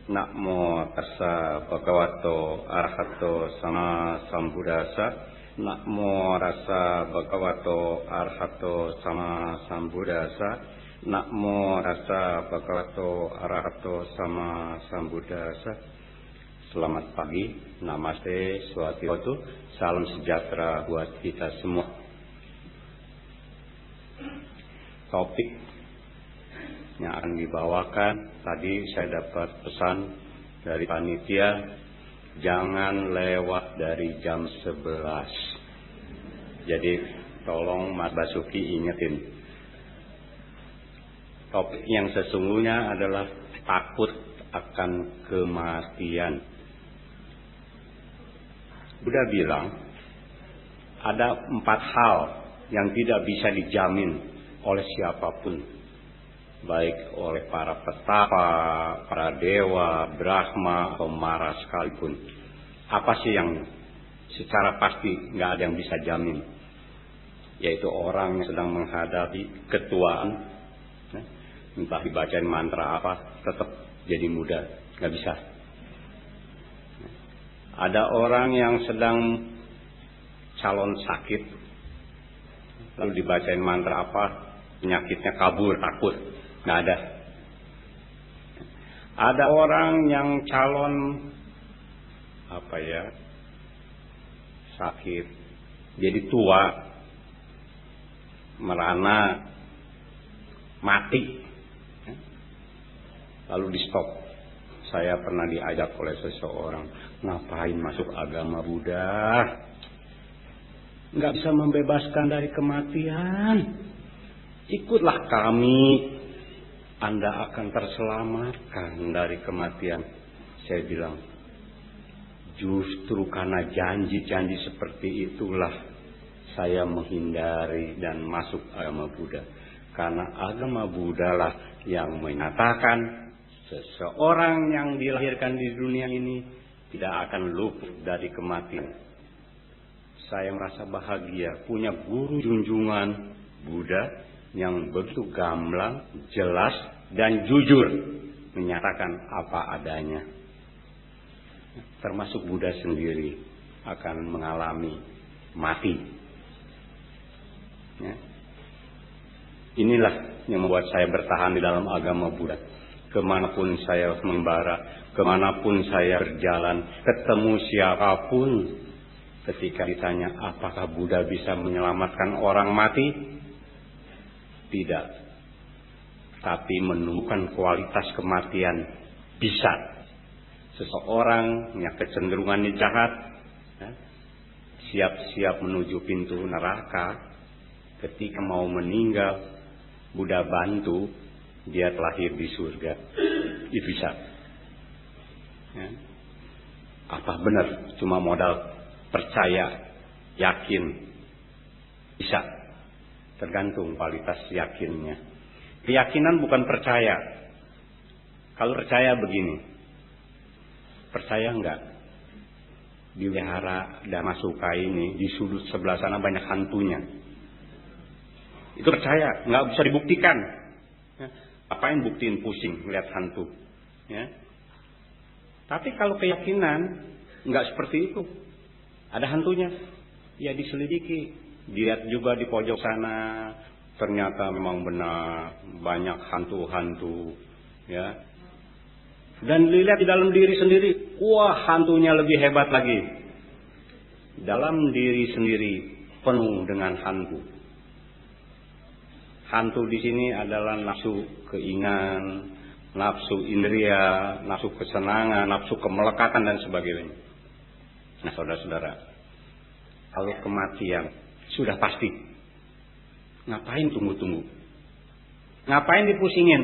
Namo tassa bhagavato arahato sama sambuddhassa. Namo rassa bhagavato arahato sama sambuddhassa. Namo rassa bhagavato arahato sama sambuddhassa. Selamat pagi, namaste, swastiastu, salam sejahtera buat kita semua. Topik yang akan dibawakan, tadi saya dapat pesan dari panitia, jangan lewat dari jam 11. Jadi tolong Mas Basuki ingetin. Topik yang sesungguhnya adalah takut akan kematian. Buddha bilang ada 4 hal yang tidak bisa dijamin oleh siapapun, baik oleh para petapa, para dewa, Brahma, atau Mara sekalipun. Apa sih yang secara pasti nggak ada yang bisa jamin? Yaitu orang yang sedang menghadapi ketuaan, entah dibacain mantra apa, tetap jadi muda, nggak bisa. Ada orang yang sedang calon sakit, lalu dibacain mantra apa, penyakitnya kabur, takut. Nggak ada. Ada orang yang calon sakit, jadi tua, merana, mati, lalu di stop. Saya pernah diajak oleh seseorang, ngapain masuk agama Buddha? Nggak bisa membebaskan dari kematian. Ikutlah kami, Anda akan terselamatkan dari kematian. Saya bilang, justru karena janji-janji seperti itulah saya menghindari dan masuk agama Buddha. Karena agama Buddha lah yang menyatakan seseorang yang dilahirkan di dunia ini tidak akan luput dari kematian. Saya merasa bahagia punya guru junjungan Buddha yang begitu gamblang, jelas, dan jujur menyatakan apa adanya. Termasuk Buddha sendiri akan mengalami mati. Ya. Inilah yang membuat saya bertahan di dalam agama Buddha. Kemanapun saya membara, kemanapun saya berjalan, ketemu siapapun, ketika ditanya apakah Buddha bisa menyelamatkan orang mati, tidak. Tapi menumbuhkan kualitas kematian bisa. Seseorang yang kecenderungannya jahat, siap-siap menuju pintu neraka, ketika mau meninggal, Buddha bantu, dia terlahir di surga. Itu bisa. Ya. Apa benar cuma modal percaya, yakin? Bisa. Tergantung kualitas yakinnya. Keyakinan bukan percaya. Kalau percaya begini, percaya enggak? Di wihara Dhamma Sukha ini, di sudut sebelah sana banyak hantunya. Itu percaya, nggak bisa dibuktikan. Ya. Apain buktiin, pusing melihat hantu. Ya. Tapi kalau keyakinan nggak seperti itu, ada hantunya, ya diselidiki, dilihat juga di pojok sana, ternyata memang benar banyak hantu-hantu, ya. Dan dilihat di dalam diri sendiri, wah hantunya lebih hebat lagi. Dalam diri sendiri penuh dengan hantu. Hantu di sini adalah nafsu keinginan, nafsu indria, nafsu kesenangan, nafsu kemelekatan dan sebagainya. Nah, saudara-saudara, kalau kematian sudah pasti, ngapain tunggu-tunggu? Ngapain dipusingin?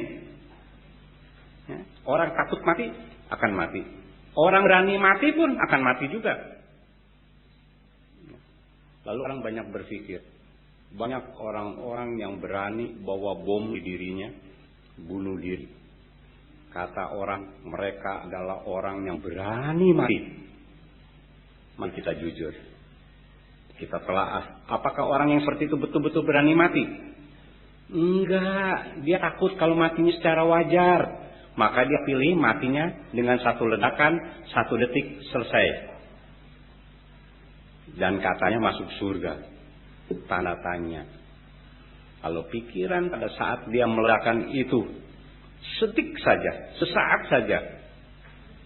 Ya, orang takut mati akan mati. Orang berani mati pun akan mati juga. Lalu orang banyak berpikir, banyak orang-orang yang berani bawa bom di dirinya, bunuh diri. Kata orang, mereka adalah orang yang berani mati. Mari kita jujur, kita telaah, apakah orang yang seperti itu betul-betul berani mati? Enggak, dia takut kalau matinya secara wajar. maka dia pilih matinya dengan satu ledakan, 1 detik selesai. Dan katanya masuk surga. Tanda tanya. Kalau pikiran pada saat dia meledakkan itu, sedetik saja, sesaat saja,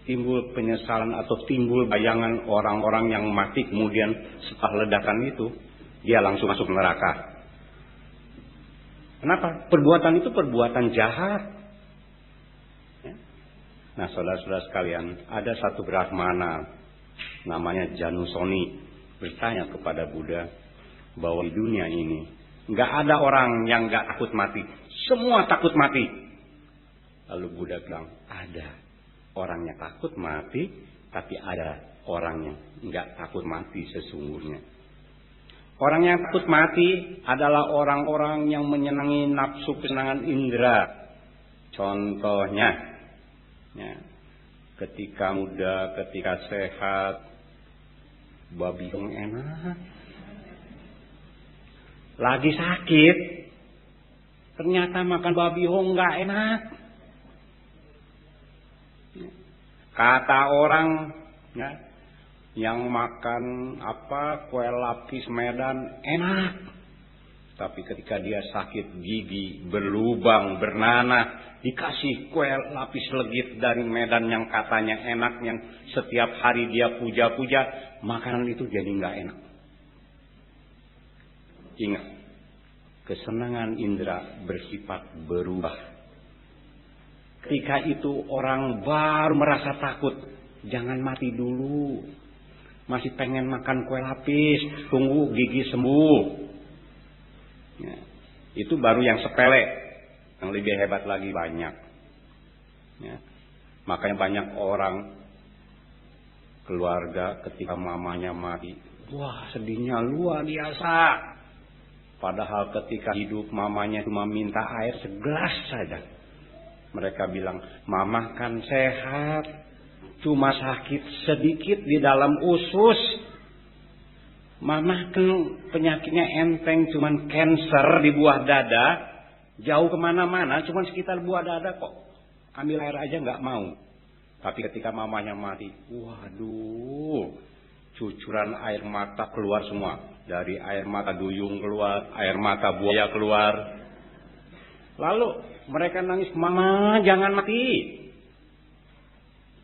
timbul penyesalan atau timbul bayangan orang-orang yang mati kemudian setelah ledakan itu, dia langsung masuk neraka. Kenapa? Perbuatan itu perbuatan jahat. Nah, saudara-saudara sekalian, ada satu Brahmana namanya Janusoni bertanya kepada Buddha bahwa di dunia ini nggak ada orang yang nggak takut mati, semua takut mati. Lalu Buddha bilang, ada orang yang takut mati, tapi ada orang yang nggak takut mati sesungguhnya. Orang yang takut mati adalah orang-orang yang menyenangi nafsu kesenangan indera. Contohnya, ya, ketika muda, ketika sehat, babi yang enak. Lagi sakit, ternyata makan babi hong nggak enak. Kata orang, ya, yang makan kue lapis Medan enak, tapi ketika dia sakit gigi berlubang bernanah, dikasih kue lapis legit dari Medan yang katanya enak, yang setiap hari dia puja-puja, makanan itu jadi nggak enak. Ingat, kesenangan indera bersifat berubah. Ketika itu orang baru merasa takut, jangan mati dulu. Masih pengen makan kue lapis, tunggu gigi sembuh. Ya, itu baru yang sepele. Yang lebih hebat lagi banyak. Ya, makanya banyak orang keluarga ketika mamanya mati, wah sedihnya luar biasa. Padahal ketika hidup mamanya cuma minta air segelas saja. Mereka bilang, mama kan sehat, cuma sakit sedikit di dalam usus. Mama kan penyakitnya enteng, cuman cancer di buah dada. Jauh kemana-mana, cuman sekitar buah dada kok. Ambil air aja nggak mau. Tapi ketika mamanya mati, waduh, cucuran air mata keluar semua. Dari air mata duyung keluar, air mata buaya keluar. Lalu mereka nangis, mama jangan mati.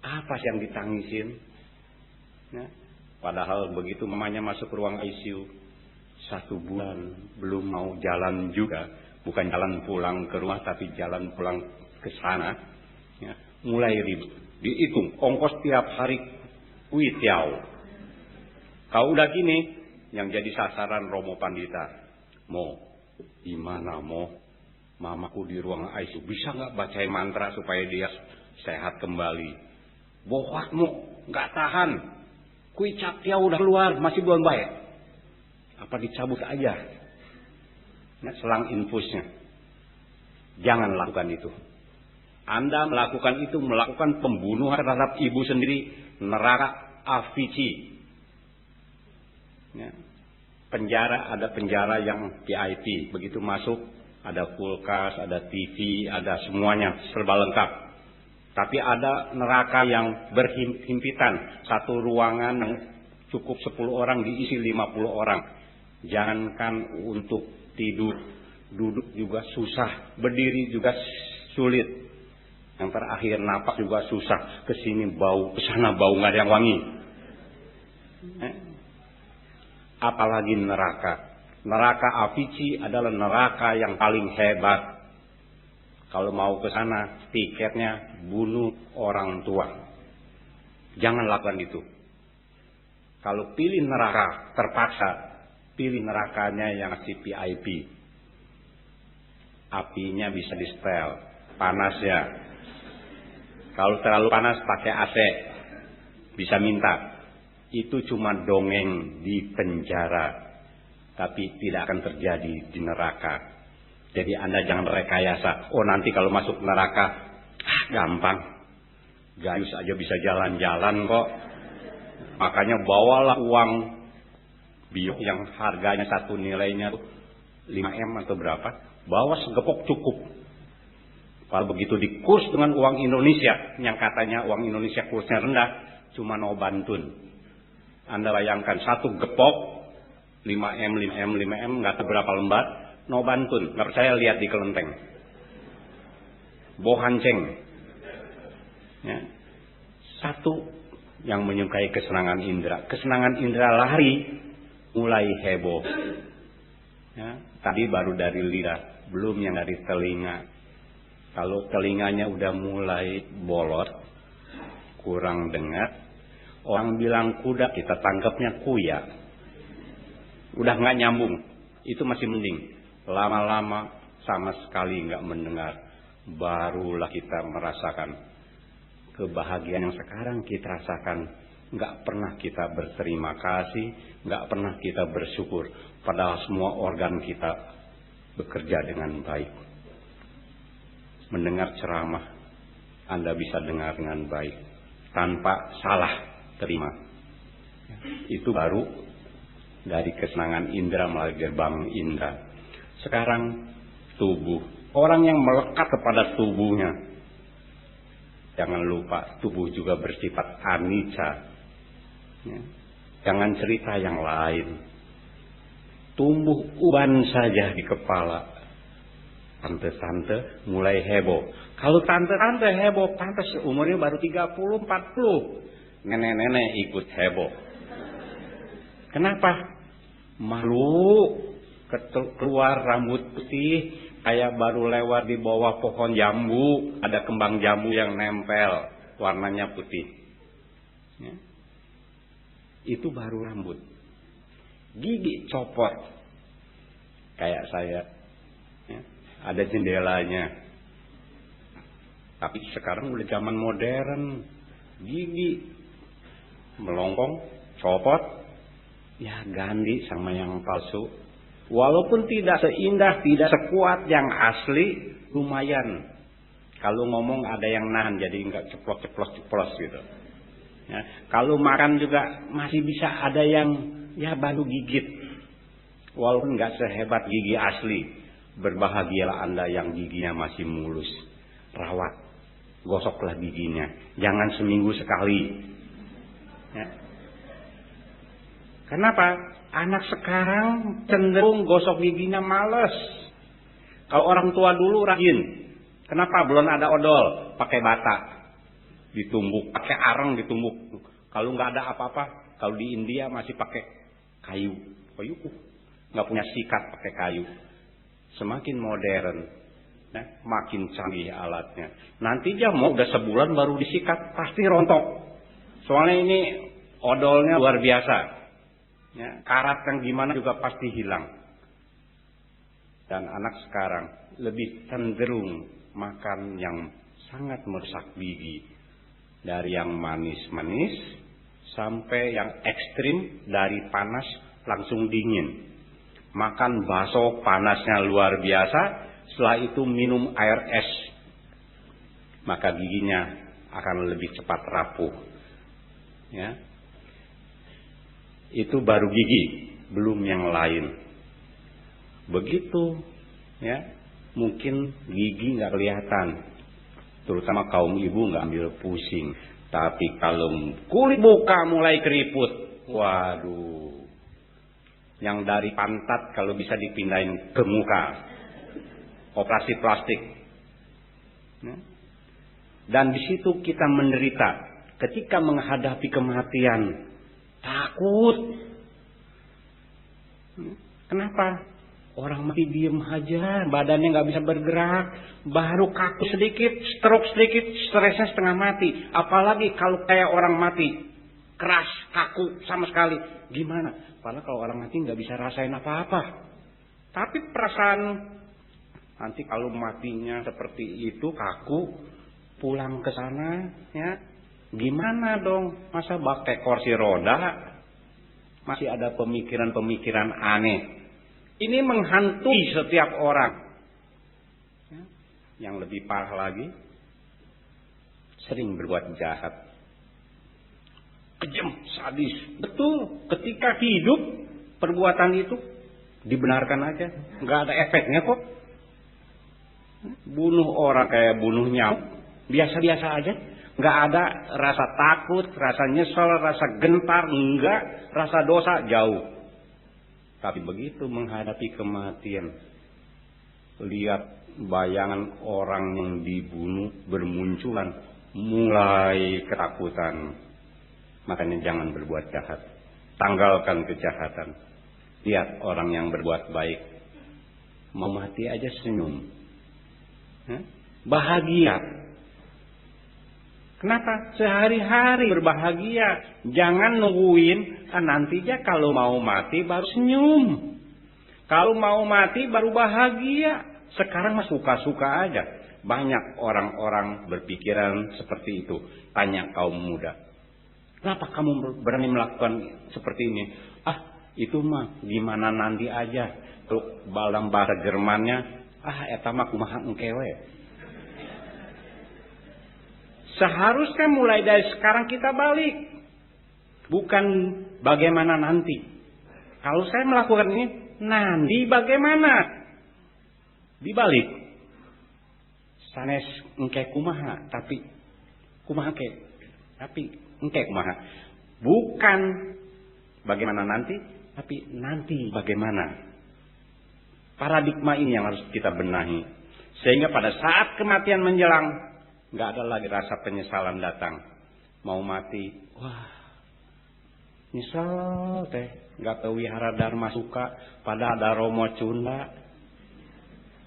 Apa sih yang ditangisin? Ya. Padahal begitu mamanya masuk ruang ICU, 1 bulan belum mau jalan juga. Bukan jalan pulang ke rumah, tapi jalan pulang ke sana. Ya. Mulai ribut. Dihitung, ongkos tiap hari kuitiau. Kalau udah gini, yang jadi sasaran Romo Pandita, Mo, gimana Mo? Mamaku di ruang ICU, bisa nggak bacain mantra supaya dia sehat kembali? Bohakmu, nggak tahan. Kui cap dia udah keluar, masih belum baik. Apa dicabut aja? Nah, selang infusnya. Jangan lakukan itu. Anda melakukan itu, melakukan pembunuhan terhadap ibu sendiri, neraka avici. Ya. Penjara, ada penjara yang VIP. Begitu masuk, ada kulkas, ada TV, ada semuanya, serba lengkap. Tapi ada neraka yang berhimpitan. Satu ruangan yang cukup 10 orang diisi 50 orang. Jangankan untuk tidur, duduk juga susah, berdiri juga sulit. Yang terakhir napas juga susah. Kesini bau, kesana bau, nggak ada yang wangi. Apalagi neraka. Neraka avici adalah neraka yang paling hebat. Kalau mau ke sana, tiketnya bunuh orang tua. Jangan lakukan itu. Kalau pilih neraka, terpaksa pilih nerakanya yang masih VIP. Apinya bisa di-setel, panas ya. Kalau terlalu panas pakai AC, bisa minta. Itu cuma dongeng di penjara, tapi tidak akan terjadi di neraka. Jadi Anda jangan rekayasa. Oh nanti kalau masuk neraka, gampang. Gayus aja bisa jalan-jalan kok. Makanya bawalah uang bio yang harganya satu nilainya 5M atau berapa. Bawa segepok cukup. Kalau begitu dikurs dengan uang Indonesia, yang katanya uang Indonesia kursnya rendah, cuma no bantun. Anda bayangkan satu gepok 5M, 5M, 5M, nggak tahu berapa lembar, no bantun. Nggak percaya lihat di kelenteng. Bohanceng. Ya. Satu yang menyukai kesenangan indera. Kesenangan indera lari mulai heboh. Ya. Tadi baru dari lidah, belum yang dari telinga. Kalau telinganya udah mulai bolot, kurang dengar, orang bilang kuda, kita tangkapnya kuya. Udah nggak nyambung, itu masih mending. Lama-lama sama sekali nggak mendengar, barulah kita merasakan kebahagiaan yang sekarang kita rasakan. Nggak pernah kita berterima kasih, nggak pernah kita bersyukur, padahal semua organ kita bekerja dengan baik. Mendengar ceramah, Anda bisa dengar dengan baik tanpa salah terima. Itu baru dari kesenangan indera melalui gerbang indera. Sekarang tubuh, orang yang melekat kepada tubuhnya, jangan lupa tubuh juga bersifat anicca. Jangan cerita yang lain. Tumbuh uban saja di kepala, tante-tante mulai heboh. Kalau tante-tante heboh, pantas umurnya baru 30, 40. Nenek-nenek ikut heboh. Kenapa? Malu keluar rambut putih, kayak baru lewat di bawah pohon jambu, ada kembang jambu yang nempel, warnanya putih. Ya. Itu baru rambut. Gigi copot, kayak saya. Ya. Ada jendelanya. Tapi sekarang udah zaman modern. Gigi melongkong, copot, ya ganti sama yang palsu. Walaupun tidak seindah, tidak sekuat yang asli, lumayan. Kalau ngomong ada yang nahan, jadi nggak ceplos gitu. Ya. Kalau makan juga masih bisa ada yang ya baru gigit. Walaupun nggak sehebat gigi asli. Berbahagialah Anda yang giginya masih mulus. Rawat, gosoklah giginya. Jangan seminggu sekali. Ya. Kenapa? Anak sekarang cenderung gosok giginya males. Kalau orang tua dulu rajin. Kenapa? Belum ada odol, pakai bata, ditumbuk, pakai arang ditumbuk. Kalau nggak ada apa-apa, kalau di India masih pakai kayu, nggak punya sikat, pakai kayu. Semakin modern, nah, makin canggih alatnya. Nanti dia mau udah sebulan baru disikat, pasti rontok. Soalnya ini odolnya luar biasa. Ya, karat yang gimana juga pasti hilang. Dan anak sekarang lebih cenderung makan yang sangat merusak gigi. Dari yang manis-manis sampai yang ekstrim, dari panas langsung dingin. Makan bakso panasnya luar biasa, setelah itu minum air es, maka giginya akan lebih cepat rapuh. Ya. Itu baru gigi, belum yang lain. Begitu, ya, mungkin gigi nggak kelihatan, terutama kaum ibu nggak ambil pusing. Tapi kalau kulit muka mulai keriput, waduh. Yang dari pantat kalau bisa dipindahin ke muka, operasi plastik. Dan di situ kita menderita. Ketika menghadapi kematian, takut. Kenapa? Orang mati diem aja, badannya nggak bisa bergerak, baru kaku sedikit, stroke sedikit, stresnya setengah mati. Apalagi kalau kayak orang mati, keras, kaku sama sekali. Gimana? Padahal kalau orang mati nggak bisa rasain apa-apa. Tapi perasaan nanti kalau matinya seperti itu, kaku, pulang ke sana, ya gimana dong? Masa pakai kursi roda? Masih ada pemikiran-pemikiran aneh. Ini menghantui setiap orang. Ya. Yang lebih parah lagi, sering berbuat jahat. Kejam, sadis. Betul, ketika hidup perbuatan itu dibenarkan aja, nggak ada efeknya kok. Bunuh orang kayak bunuh nyamuk, biasa-biasa aja. Nggak ada rasa takut, rasa nyesel, rasa gentar, enggak, rasa dosa jauh. Tapi begitu menghadapi kematian, lihat bayangan orang yang dibunuh bermunculan, mulai ketakutan. Makanya jangan berbuat jahat, tanggalkan kejahatan. Lihat orang yang berbuat baik, mau mati aja senyum, bahagia. Kenapa? Sehari-hari berbahagia. Jangan nungguin nantinya kalau mau mati baru senyum. Kalau mau mati baru bahagia. Sekarang mah suka-suka aja. Banyak orang-orang berpikiran seperti itu. Tanya kaum muda, kenapa kamu berani melakukan seperti ini? Itu mah gimana nanti aja. Tuh dalam bahasa Jermannya, eta mah kumaha engkewe. Seharusnya mulai dari sekarang kita balik. Bukan bagaimana nanti. Kalau saya melakukan ini, nanti bagaimana? Dibalik. Sanes engke kumaha, tapi kumaha ke? Tapi engke kumaha. Bukan bagaimana nanti, tapi nanti bagaimana. Paradigma ini yang harus kita benahi. Sehingga pada saat kematian menjelang, nggak ada lagi rasa penyesalan datang. Mau mati, wah, nyesel teh, nggak tahu wihara dharma suka, pada ada Romo Cunda.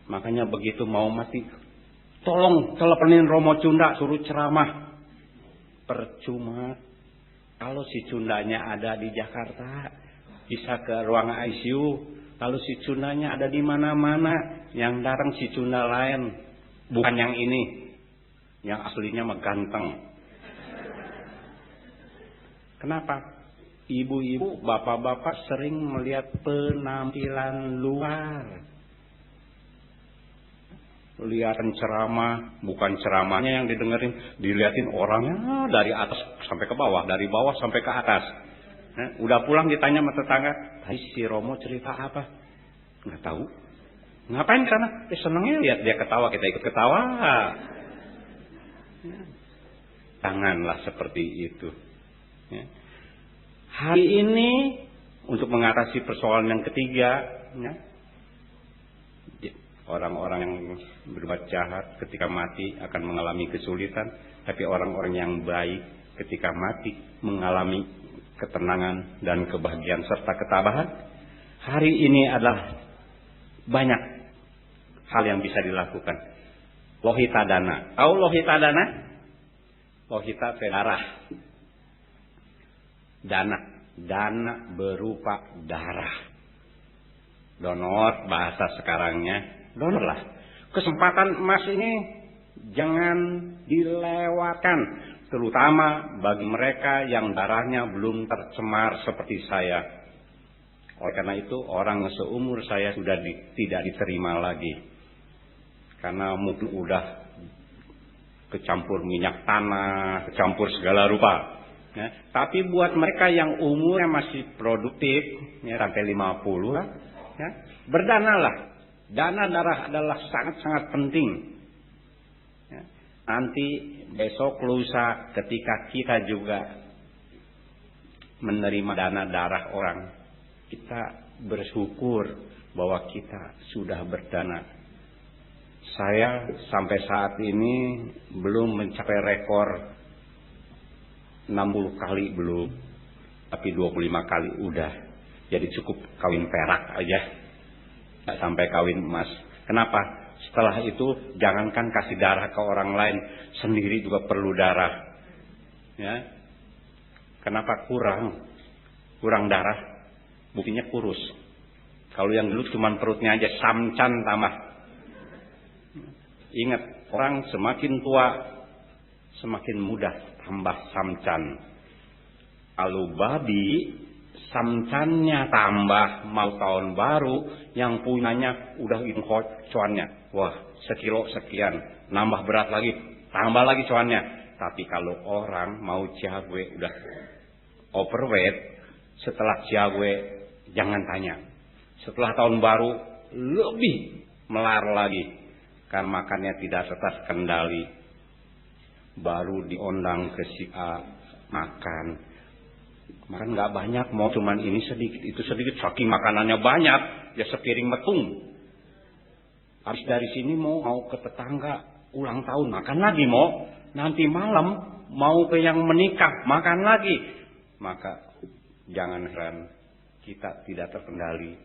Makanya begitu mau mati, tolong teleponin Romo Cunda, suruh ceramah. Percuma. Kalau si Cundanya ada di Jakarta, bisa ke ruang ICU. Kalau si Cundanya ada di mana-mana, yang datang si Cunda lain, bukan yang ini. Yang aslinya mah ganteng. Kenapa? Ibu-ibu, bapak-bapak sering melihat penampilan luar. Lihatan ceramah, bukan ceramahnya yang didengerin, dilihatin orangnya dari atas sampai ke bawah, dari bawah sampai ke atas. Udah pulang ditanya sama tetangga, tadi si Romo cerita apa? Nggak tahu. Ngapain sana? Senengnya lihat dia ketawa, kita ikut ketawa. Janganlah seperti itu. Hari ini untuk mengatasi persoalan yang ketiga, orang-orang yang berbuat jahat ketika mati akan mengalami kesulitan, tapi orang-orang yang baik ketika mati mengalami ketenangan dan kebahagiaan serta ketabahan. Hari ini adalah banyak hal yang bisa dilakukan. Lohita dana. Tahu lohita dana? Lohita darah. Dana berupa darah. Donor bahasa sekarangnya, donor lah. Kesempatan emas ini jangan dilewatkan, terutama bagi mereka yang darahnya belum tercemar seperti saya. Oleh karena itu orang seumur saya sudah tidak diterima lagi. Karena mungkin udah kecampur minyak tanah, kecampur segala rupa. Tapi buat mereka yang umurnya masih produktif, sampai 50 lah, berdanalah. Dana darah adalah sangat-sangat penting. Nanti besok lusa ketika kita juga menerima dana darah orang, kita bersyukur bahwa kita sudah berdana. Saya sampai saat ini belum mencapai rekor 60 kali belum, tapi 25 kali udah. Jadi cukup kawin perak aja, nggak sampai kawin emas. Kenapa? Setelah itu jangankan kasih darah ke orang lain, sendiri juga perlu darah. Kenapa kurang darah? Buktinya kurus. Kalau yang dulu cuma perutnya aja, samcan tambah. Ingat, orang semakin tua semakin mudah tambah samcan. Kalau babi samcannya tambah mau tahun baru, yang punyanya udah hitung cuannya. Wah, sekilo sekian, nambah berat lagi, tambah lagi cuannya. Tapi kalau orang mau jago udah overweight, setelah jago jangan tanya. Setelah tahun baru lebih melar lagi. kan makannya tidak terkendali, baru diundang ke si A makan nggak banyak, mau cuman ini sedikit itu sedikit, saking makanannya banyak ya sepiring metung. Habis dari sini mau ke tetangga ulang tahun makan lagi, mau nanti malam mau ke yang menikah makan lagi. Maka jangan heran kita tidak terkendali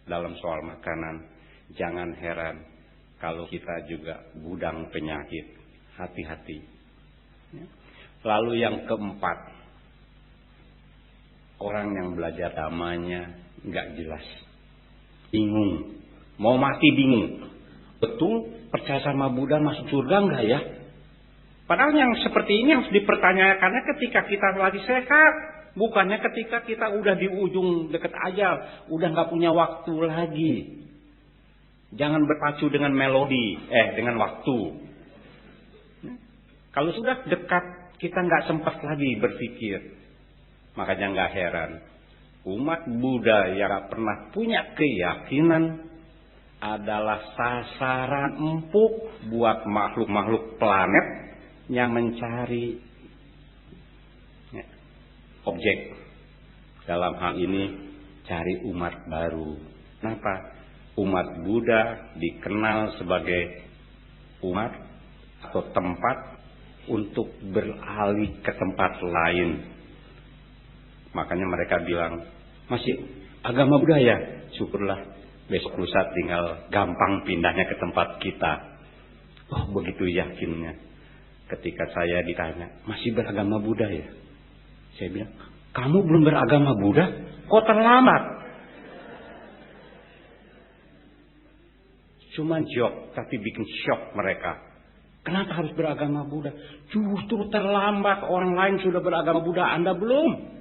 dalam soal makanan. Jangan heran kalau kita juga gudang penyakit. Hati-hati. Lalu yang keempat, orang yang belajar agamanya nggak jelas, bingung, mau mati bingung. Betul percaya sama Buddha masuk surga nggak ya? Padahal yang seperti ini harus dipertanyakannya ketika kita lagi sehat, bukannya ketika kita udah di ujung dekat ajal, udah nggak punya waktu lagi. Jangan berpacu dengan melodi, dengan waktu. Kalau sudah dekat, kita nggak sempat lagi berpikir. Makanya nggak heran, umat Buddha yang nggak pernah punya keyakinan adalah sasaran empuk buat makhluk-makhluk planet yang mencari objek. Dalam hal ini, cari umat baru. Kenapa? Umat Buddha dikenal sebagai umat atau tempat untuk beralih ke tempat lain. Makanya mereka bilang, masih agama Buddha ya? Syukurlah, besok lusa tinggal gampang pindahnya ke tempat kita. Oh, begitu yakinnya. Ketika saya ditanya, masih beragama Buddha ya? Saya bilang, kamu belum beragama Buddha? Kok terlambat? Cuma joke, tapi bikin shock mereka. Kenapa harus beragama Buddha? Justru terlambat, orang lain sudah beragama Buddha, Anda belum.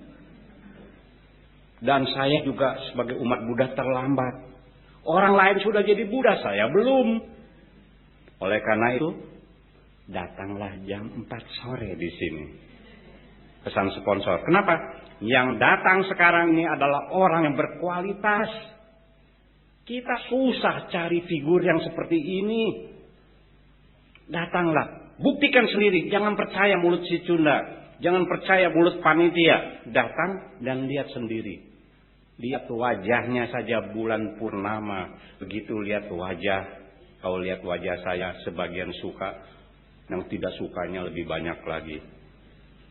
Dan saya juga sebagai umat Buddha terlambat. Orang lain sudah jadi Buddha, saya belum. Oleh karena itu, datanglah jam 4 sore di sini. Pesan sponsor. Kenapa? Yang datang sekarang ini adalah orang yang berkualitas. Kita susah cari figur yang seperti ini. Datanglah, buktikan sendiri. Jangan percaya mulut si Cunda, jangan percaya mulut panitia. Datang dan lihat sendiri. Lihat wajahnya saja bulan purnama. Begitu lihat wajah, kalau lihat wajah saya sebagian suka, yang tidak sukanya lebih banyak lagi.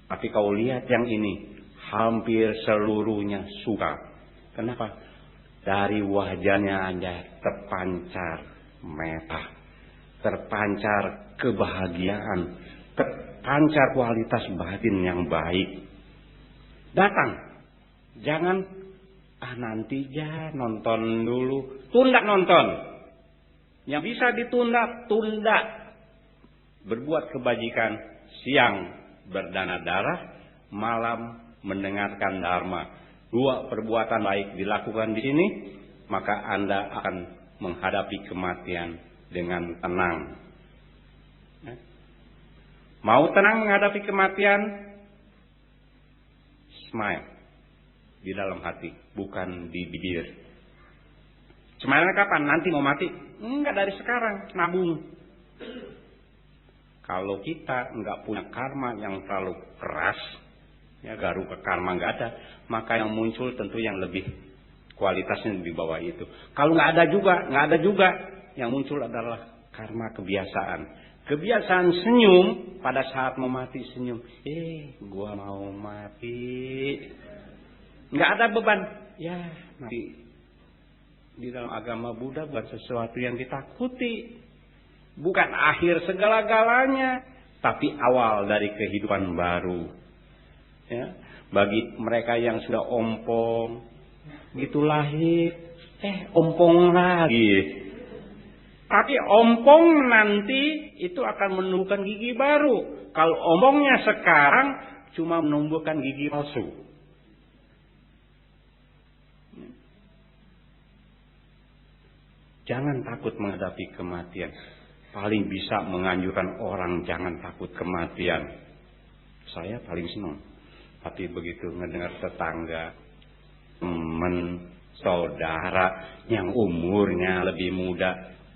Tapi kalau lihat yang ini, hampir seluruhnya suka. Kenapa? Dari wajahnya aja terpancar meta, terpancar kebahagiaan, terpancar kualitas batin yang baik. Datang, jangan nanti ya nonton dulu, tunda nonton. Yang bisa ditunda, tunda. Berbuat kebajikan, siang berdana darah, malam mendengarkan dharma. 2 perbuatan baik dilakukan di sini, maka Anda akan menghadapi kematian dengan tenang. Mau tenang menghadapi kematian? Smile di dalam hati, bukan di bibir. Smile kapan? Nanti mau mati? Enggak, dari sekarang, nabung. Kalau kita enggak punya karma yang terlalu keras, ya garu ke karma enggak ada, maka yang muncul tentu yang lebih kualitasnya di bawah itu. Kalau enggak ada juga, yang muncul adalah karma kebiasaan. Kebiasaan senyum pada saat mau mati senyum. Gua mau mati. Enggak ada beban. Ya, mati. Di dalam agama Buddha bukan sesuatu yang ditakuti. Bukan akhir segala-galanya, tapi awal dari kehidupan baru. Ya, bagi mereka yang sudah ompong, begitu lahir, ompong lagi. Tapi ompong nanti itu akan menumbuhkan gigi baru. Kalau ompongnya sekarang cuma menumbuhkan gigi palsu. Jangan takut menghadapi kematian. Paling bisa menganjurkan orang jangan takut kematian. Saya paling senang. Tapi begitu mendengar tetangga, teman, saudara yang umurnya lebih muda,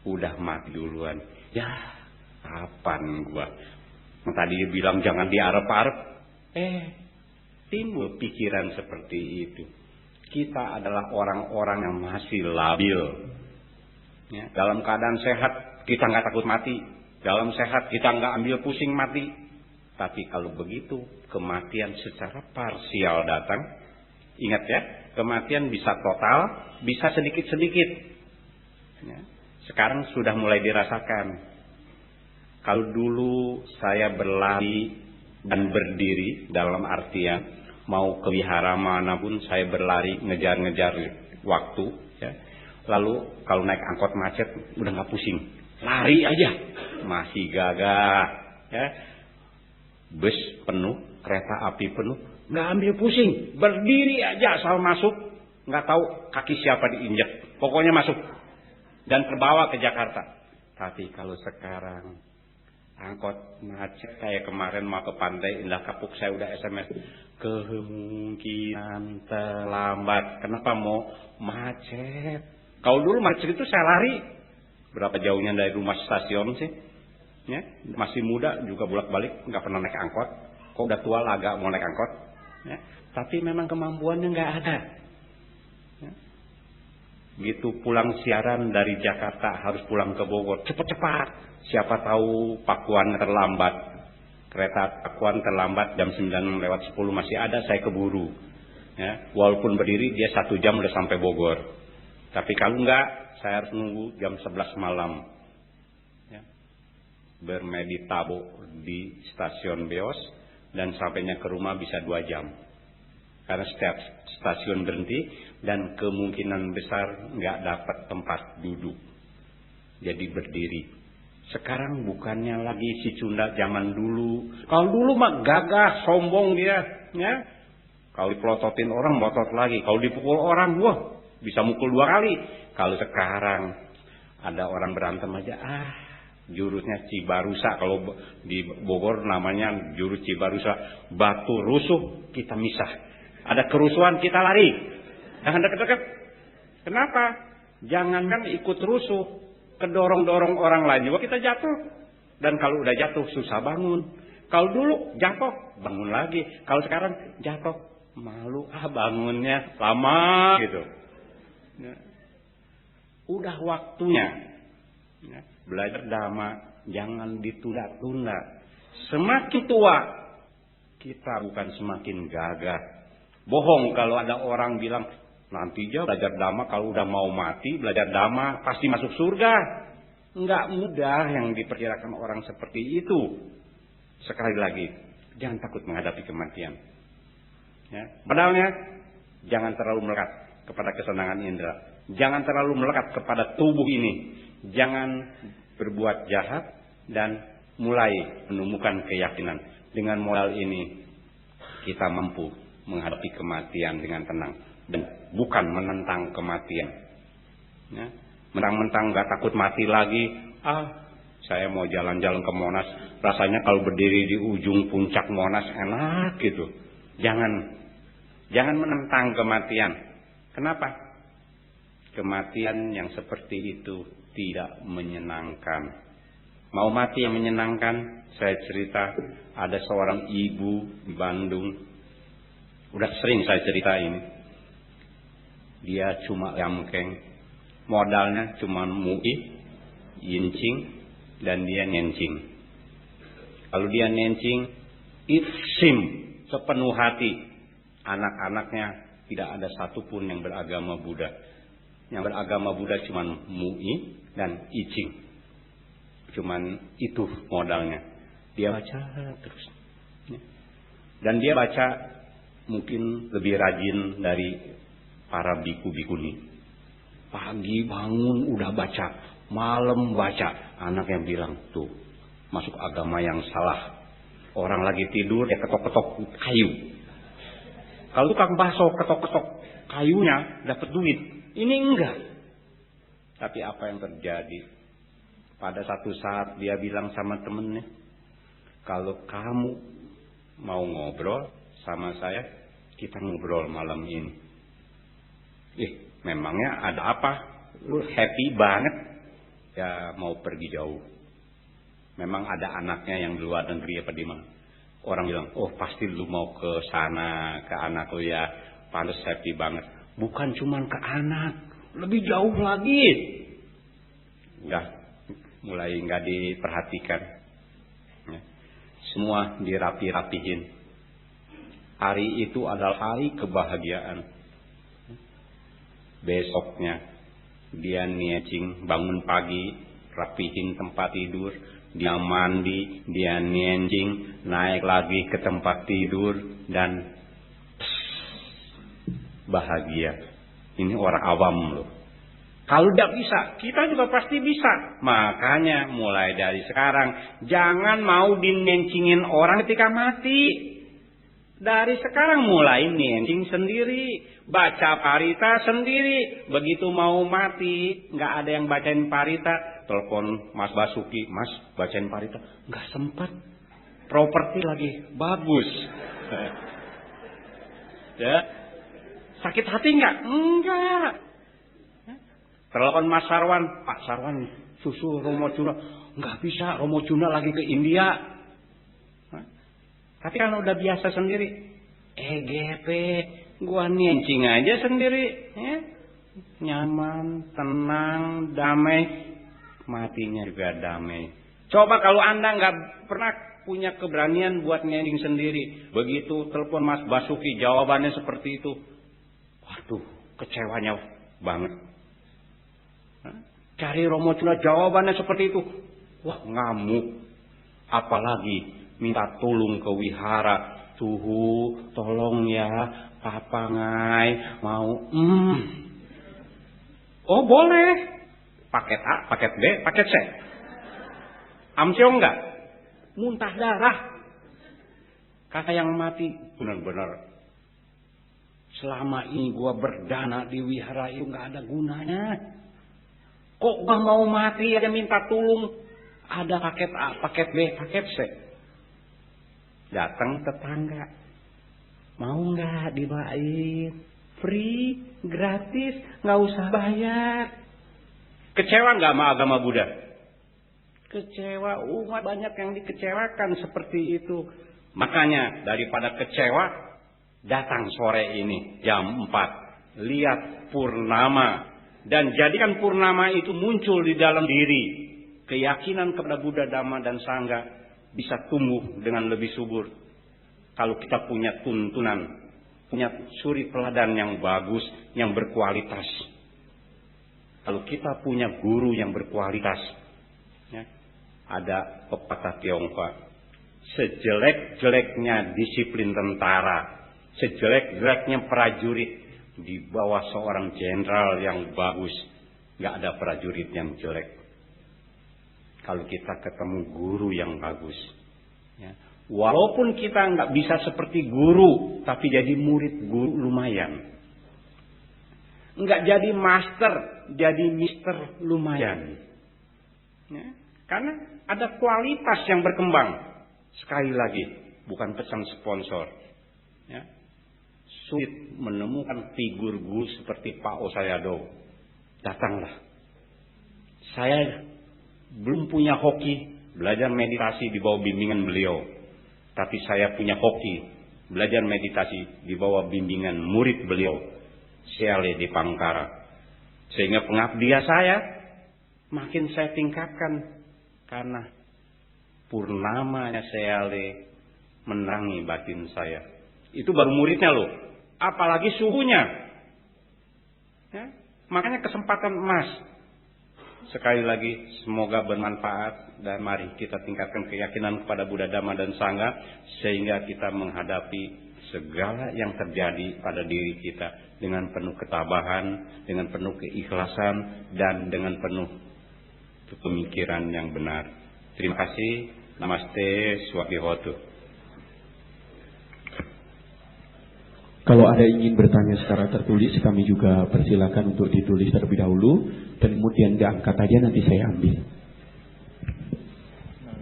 udah mati duluan. Ya, kapan gua? Tadi bilang jangan diarep-arep. Timbul pikiran seperti itu. Kita adalah orang-orang yang masih labil. Ya, dalam keadaan sehat kita nggak takut mati. Dalam sehat kita nggak ambil pusing mati. Tapi kalau begitu kematian secara parsial datang, ingat ya, kematian bisa total, bisa sedikit-sedikit. Ya, sekarang sudah mulai dirasakan. Kalau dulu saya berlari dan berdiri, dalam artian mau ke wihara manapun saya berlari ngejar-ngejar waktu. Ya. Lalu kalau naik angkot macet udah nggak pusing, lari aja, masih gagah. Ya. Bus penuh, kereta api penuh, nggak ambil pusing, berdiri aja asal masuk, nggak tahu kaki siapa diinjak, pokoknya masuk dan terbawa ke Jakarta. Tapi kalau sekarang angkot macet kayak kemarin mau ke Pantai Indah Kapuk, saya udah SMS, kemungkinan terlambat. Kenapa mau macet? Kalau dulu macet itu saya lari, berapa jauhnya dari rumah stasiun sih? Ya, masih muda juga bolak-balik, nggak pernah naik angkot. Kok udah tua lah agak mau naik angkot. Ya, tapi memang kemampuannya nggak ada. Ya. Gitu pulang siaran dari Jakarta harus pulang ke Bogor cepat-cepat. Siapa tahu Pakuan terlambat, kereta Pakuan terlambat jam 9:10 masih ada, saya keburu. Ya, walaupun berdiri dia 1 jam udah sampai Bogor. Tapi kalau enggak, saya harus nunggu jam 11 malam. Ya. Bermeditabo di stasiun Beos dan sampainya ke rumah bisa 2 jam. Karena setiap stasiun berhenti dan kemungkinan besar nggak dapat tempat duduk. Jadi berdiri. Sekarang bukannya lagi si Cunda zaman dulu. Kalau dulu mah gagah, sombong dia. Ya. Kalau dipelototin orang, melotot lagi. Kalau dipukul orang, wah bisa mukul 2 kali. Kalau sekarang ada orang berantem aja, jurusnya Cibarusa. Kalau di Bogor namanya jurus Cibarusa. Batu rusuh, kita misah. Ada kerusuhan, kita lari. Jangan dekat-dekat. Kenapa? Jangankan ikut rusuh, kedorong-dorong orang lain juga kita jatuh. Dan kalau udah jatuh, susah bangun. Kalau dulu jatuh, bangun lagi. Kalau sekarang jatuh, malu. Bangunnya lama gitu. Ya. Udah waktunya. Ya. Belajar dhamma, jangan ditunda-tunda. Semakin tua, kita bukan semakin gagah. Bohong kalau ada orang bilang, nanti aja belajar dhamma, kalau udah mau mati, belajar dhamma, pasti masuk surga. Enggak mudah yang diperkirakan orang seperti itu. Sekali lagi, jangan takut menghadapi kematian. Ya. Padahal jangan terlalu melekat kepada kesenangan indera. Jangan terlalu melekat kepada tubuh ini. Jangan berbuat jahat dan mulai menemukan keyakinan. Dengan modal ini kita mampu menghadapi kematian dengan tenang dan bukan menentang kematian. Ya. Mentang-mentang gak takut mati lagi, saya mau jalan-jalan ke Monas, rasanya kalau berdiri di ujung puncak Monas enak gitu. Jangan menentang kematian. Kenapa? Kematian yang seperti itu tidak menyenangkan. Mau mati yang menyenangkan? Saya cerita, ada seorang ibu di Bandung. Udah sering saya cerita ini. Dia cuma yamkeng. Modalnya cuma mu'i, yincing, dan dia nencing. Kalau dia nencing, itsim, sepenuh hati. Anak-anaknya tidak ada satupun yang beragama Buddha. Yang beragama Buddha cuma mu'i dan icing. Cuman itu modalnya. Dia baca terus. Dan dia baca mungkin lebih rajin dari para biku-bikuni. Pagi bangun udah baca, malam baca. Anak yang bilang, tuh masuk agama yang salah. Orang lagi tidur dia ketok-ketok kayu. Kalau tukang bakso ketok-ketok kayunya dapat duit. Ini enggak. Tapi apa yang terjadi? Pada satu saat dia bilang sama temennya, kalau kamu mau ngobrol sama saya, kita ngobrol malam ini. Memangnya ada apa? Lu happy banget. ya mau pergi jauh. Memang ada anaknya yang di luar negeri apa di mana. Orang bilang, oh pasti lu mau ke sana, ke anak lu ya, pantas happy banget. Bukan cuman ke anak, lebih jauh lagi. Mulai nggak diperhatikan. Ya. Semua dirapi-rapihin. Hari itu adalah hari kebahagiaan. Besoknya dia niacing bangun pagi, rapihin tempat tidur, dia mandi, dia niacing, naik lagi ke tempat tidur dan bahagia. Ini orang awam loh. Kalau tidak bisa, kita juga pasti bisa. Makanya mulai dari sekarang jangan mau dinencingin orang ketika mati. Dari sekarang mulai nencing sendiri, baca parita sendiri. Begitu mau mati, nggak ada yang bacain parita, telepon Mas Basuki, Mas bacain parita, nggak sempat. Properti lagi bagus. Ya, sakit hati nggak? Enggak. Telepon Mas Sarwan, Pak Sarwan, susul Romo Juna. Nggak bisa, Romo Juna lagi ke India. Tapi kan udah biasa sendiri. EGP, gua nencing aja sendiri. Ya. Nyaman, tenang, damai. Matinya juga damai. Coba kalau Anda nggak pernah punya keberanian buat nencing sendiri. Begitu telepon Mas Basuki, jawabannya seperti itu. Waduh, kecewanya banget. Cari Romo Juna jawabannya seperti itu. Wah, ngamuk. Apalagi minta tolong ke wihara. Tuhu, tolong ya, Papa Ngai mau. Oh boleh. Paket A, paket B, paket C. Amsio enggak? Muntah darah. Kakak yang mati benar-benar. Selama ini gua berdana di wihara itu nggak ada gunanya. Kok gua mau mati aja minta tolong? Ada paket A, paket B, paket C. Datang tetangga, mau nggak dibawain? Free, gratis, nggak usah bayar. Kecewa nggak sama agama Buddha? Kecewa, umat banyak yang dikecewakan seperti itu. Makanya daripada kecewa, datang sore ini jam 4, lihat purnama dan jadikan purnama itu muncul di dalam diri. Keyakinan kepada Buddha, Dhamma dan Sangha bisa tumbuh dengan lebih subur. Kalau kita punya tuntunan, punya suri teladan yang bagus, yang berkualitas. Kalau kita punya guru yang berkualitas, ya, ada pepatah Tionghoa, sejelek-jeleknya disiplin tentara, sejelek-jeleknya prajurit, di bawah seorang jenderal yang bagus, nggak ada prajurit yang jelek. Kalau kita ketemu guru yang bagus, ya, walaupun kita nggak bisa seperti guru, tapi jadi murid guru lumayan. Nggak jadi master, jadi mister lumayan. Ya, karena ada kualitas yang berkembang. Sekali lagi, bukan pesan sponsor. Ya, sulit menemukan figur guru seperti Pak Osayado. Datanglah. Saya belum punya hoki belajar meditasi di bawah bimbingan beliau. Tapi saya punya hoki belajar meditasi di bawah bimbingan murid beliau, Siale di Pangkara. Sehingga pengabdian saya makin saya tingkatkan. Karena purnamanya Siale menerangi batin saya. Itu baru muridnya loh. Apalagi suhunya. Ya, makanya kesempatan emas. Sekali lagi, semoga bermanfaat dan mari kita tingkatkan keyakinan kepada Buddha, Dhamma dan Sangha sehingga kita menghadapi segala yang terjadi pada diri kita dengan penuh ketabahan, dengan penuh keikhlasan dan dengan penuh pemikiran yang benar. Terima kasih. Namaste, Swastihotu. Kalau ada ingin bertanya secara tertulis, kami juga persilakan untuk ditulis terlebih dahulu dan kemudian diangkat aja, nanti saya ambil.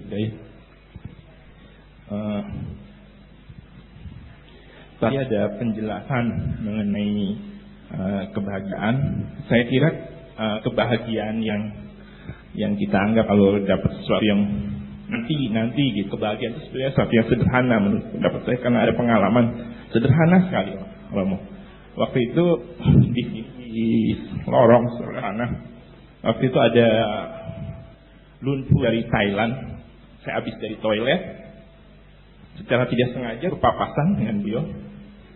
Baik. Tadi ada penjelasan mengenai kebahagiaan. Saya kira kebahagiaan yang kita anggap kalau dapat sesuatu yang nanti gitu, kebahagiaan itu sebenarnya sesuatu yang sederhana menurut pendapat saya, karena ada pengalaman sederhana sekali Romo. Waktu itu di lorong sana, waktu itu ada lumpur dari Thailand. Saya habis dari toilet, secara tidak sengaja berpapasan dengan beliau.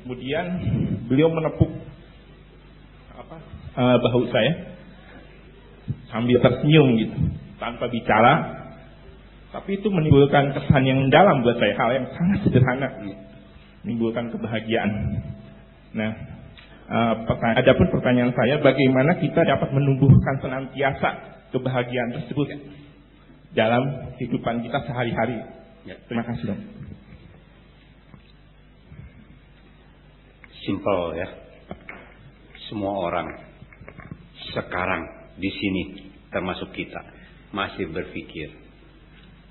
Kemudian beliau menepuk bahu saya sambil tersenyum gitu, tanpa bicara. Tapi itu menimbulkan kesan yang mendalam buat saya, hal yang sangat sederhana, menimbulkan kebahagiaan. Nah, adapun pertanyaan saya, bagaimana kita dapat menumbuhkan senantiasa kebahagiaan tersebut dalam kehidupan kita sehari-hari? Ya, terima kasih, Dok. Simple ya. Semua orang sekarang di sini termasuk kita masih berpikir,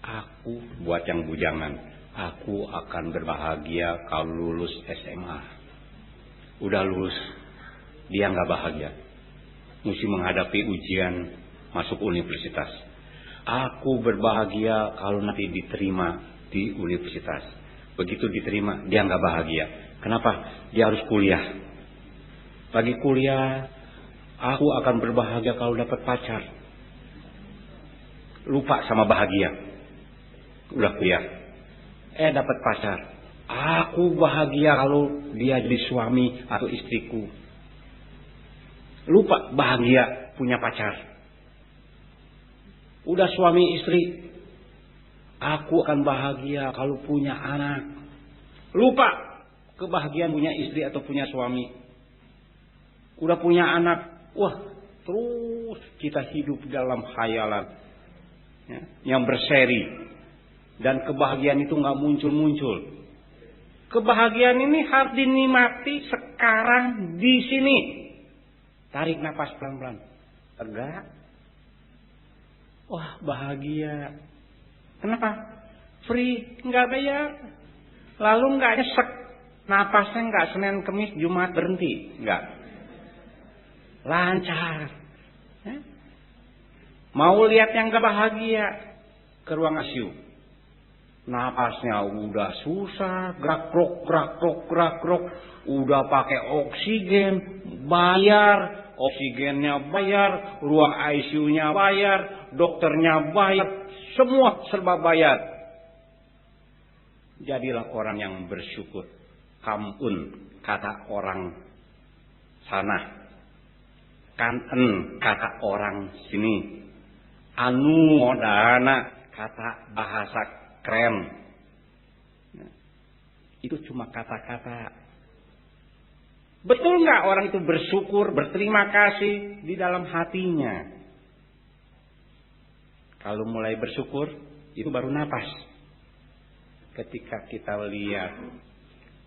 aku buat yang bujangan, aku akan berbahagia kalau lulus SMA. Udah lulus, dia nggak bahagia, mesti menghadapi ujian masuk universitas. Aku berbahagia kalau nanti diterima di universitas. Begitu diterima, dia nggak bahagia. Kenapa? Dia harus kuliah. Lagi kuliah, aku akan berbahagia kalau dapat pacar. Lupa sama bahagia. Udah kuliah, dapat pacar. Aku bahagia kalau dia jadi suami atau istriku. Lupa bahagia punya pacar. Udah suami istri, aku akan bahagia kalau punya anak. Lupa kebahagiaan punya istri atau punya suami. Udah punya anak, wah, terus kita hidup dalam khayalan ya, yang berseri. Dan kebahagiaan itu nggak muncul-muncul. Kebahagiaan ini harus dinikmati sekarang di sini. Tarik nafas pelan-pelan. Tegak. Wah, bahagia. Kenapa? Free, nggak bayar. Lalu nggak nyesek. Napasnya nggak Senin, Kemis, Jumat berhenti. Nggak. Lancar. Ya? Mau lihat yang nggak bahagia, ke ruang ICU. Napasnya udah susah, gerak-gerok, udah pakai oksigen, bayar, oksigennya bayar, ruang ICU-nya bayar, dokternya bayar, semua serba bayar. Jadilah orang yang bersyukur. Kamun, kata orang sana. Kanten, kata orang sini. Anu modana, kata bahasa keren. Nah, itu cuma kata-kata. Betul nggak orang itu bersyukur, berterima kasih di dalam hatinya? Kalau mulai bersyukur, itu baru napas. Ketika kita lihat,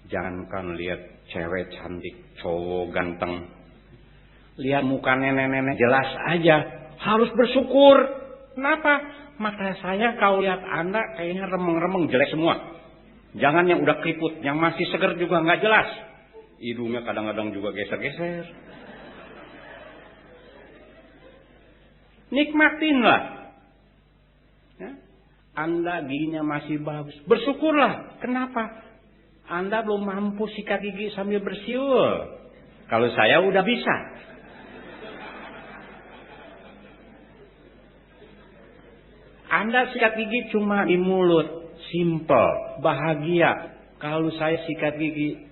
jangankan lihat cewek cantik, cowok ganteng, lihat muka nenek-nenek jelas aja, harus bersyukur. Kenapa? Mata saya kalau lihat Anda kayaknya remeng-remeng, jelek semua. Jangan yang udah keriput, yang masih seger juga nggak jelas. Hidungnya kadang-kadang juga geser-geser. Nikmatinlah. Ya? Anda giginya masih bagus, bersyukurlah. Kenapa? Anda belum mampu sikat gigi sambil bersiul. Kalau saya udah bisa. Anda sikat gigi cuma di mulut, simple, bahagia. Kalau saya sikat gigi,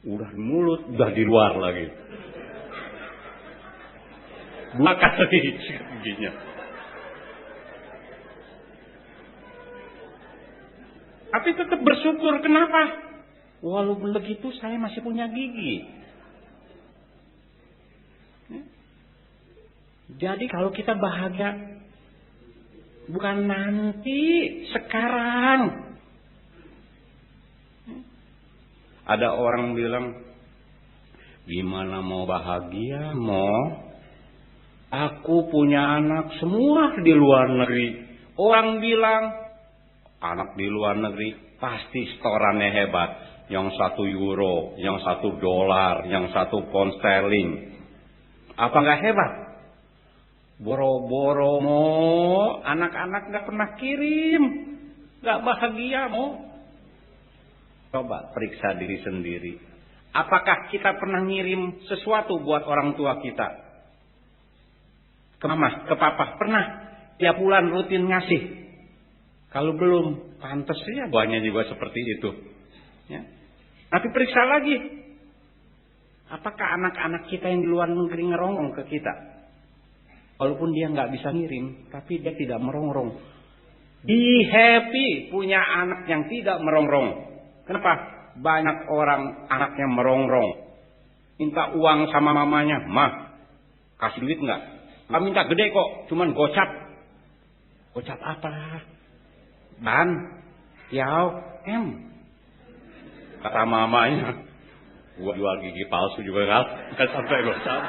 udah di mulut, udah di luar lagi. 2 kali sikat giginya. Tapi tetap bersyukur, kenapa? Walaupun begitu saya masih punya gigi. Jadi kalau kita bahagia, bukan nanti, sekarang. Ada orang bilang, gimana mau bahagia, aku punya anak semua di luar negeri. Orang bilang, anak di luar negeri pasti setorannya hebat. Yang 1 euro, yang 1 dolar, yang 1 pound sterling. Apa nggak hebat? Boro-boro mo, anak-anak gak pernah kirim, gak bahagia mo. Coba periksa diri sendiri. Apakah kita pernah ngirim sesuatu buat orang tua kita? Ke mama, ke papa, pernah? Tiap bulan rutin ngasih. Kalau belum, pantas ya buahnya juga seperti itu. Ya. Tapi periksa lagi. Apakah anak-anak kita yang di luar negeri ngerongrong ke kita? Walaupun dia nggak bisa ngirim, tapi dia tidak merongrong. Be happy punya anak yang tidak merongrong. Kenapa? Banyak orang anaknya merongrong. Minta uang sama mamanya, "Mah, kasih duit nggak?" "Nggak minta gede kok, cuman gocap." "Gocap apa?" "Ban, tiao, kata mamanya. Gua jual gigi palsu juga nggak sampai gocap.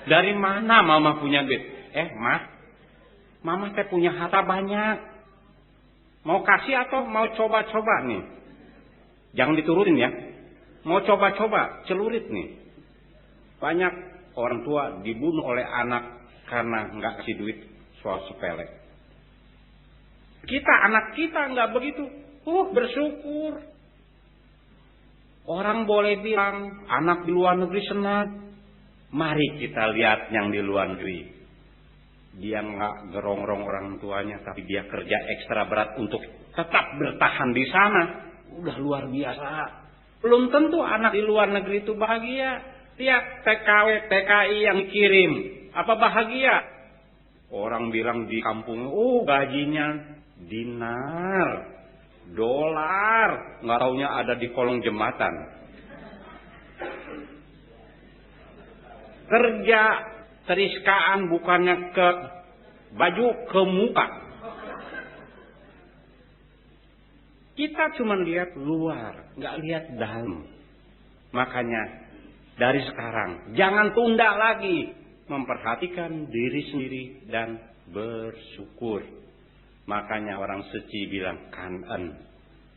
Dari mana mama punya duit? Mama teh punya harta banyak. Mau kasih atau mau coba-coba nih? Jangan diturutin ya. Mau coba-coba, celurit nih. Banyak orang tua dibunuh oleh anak karena nggak kasih duit soal sepele. Kita, anak kita nggak begitu. Bersyukur. Orang boleh bilang anak di luar negeri senang. Mari kita lihat yang di luar negeri. Dia nggak gerongrong orang tuanya, tapi dia kerja ekstra berat untuk tetap bertahan di sana. Udah luar biasa. Belum tentu anak di luar negeri itu bahagia. Lihat TKW, TKI yang kirim. Apa bahagia? Orang bilang di kampung, gajinya dinar, dolar. Nggak taunya ada di kolong jembatan. Kerja teriskaan bukannya ke baju, ke muka. Kita cuma lihat luar, nggak lihat dalam. Makanya dari sekarang jangan tunda lagi memperhatikan diri sendiri dan bersyukur. Makanya orang suci bilang kanen.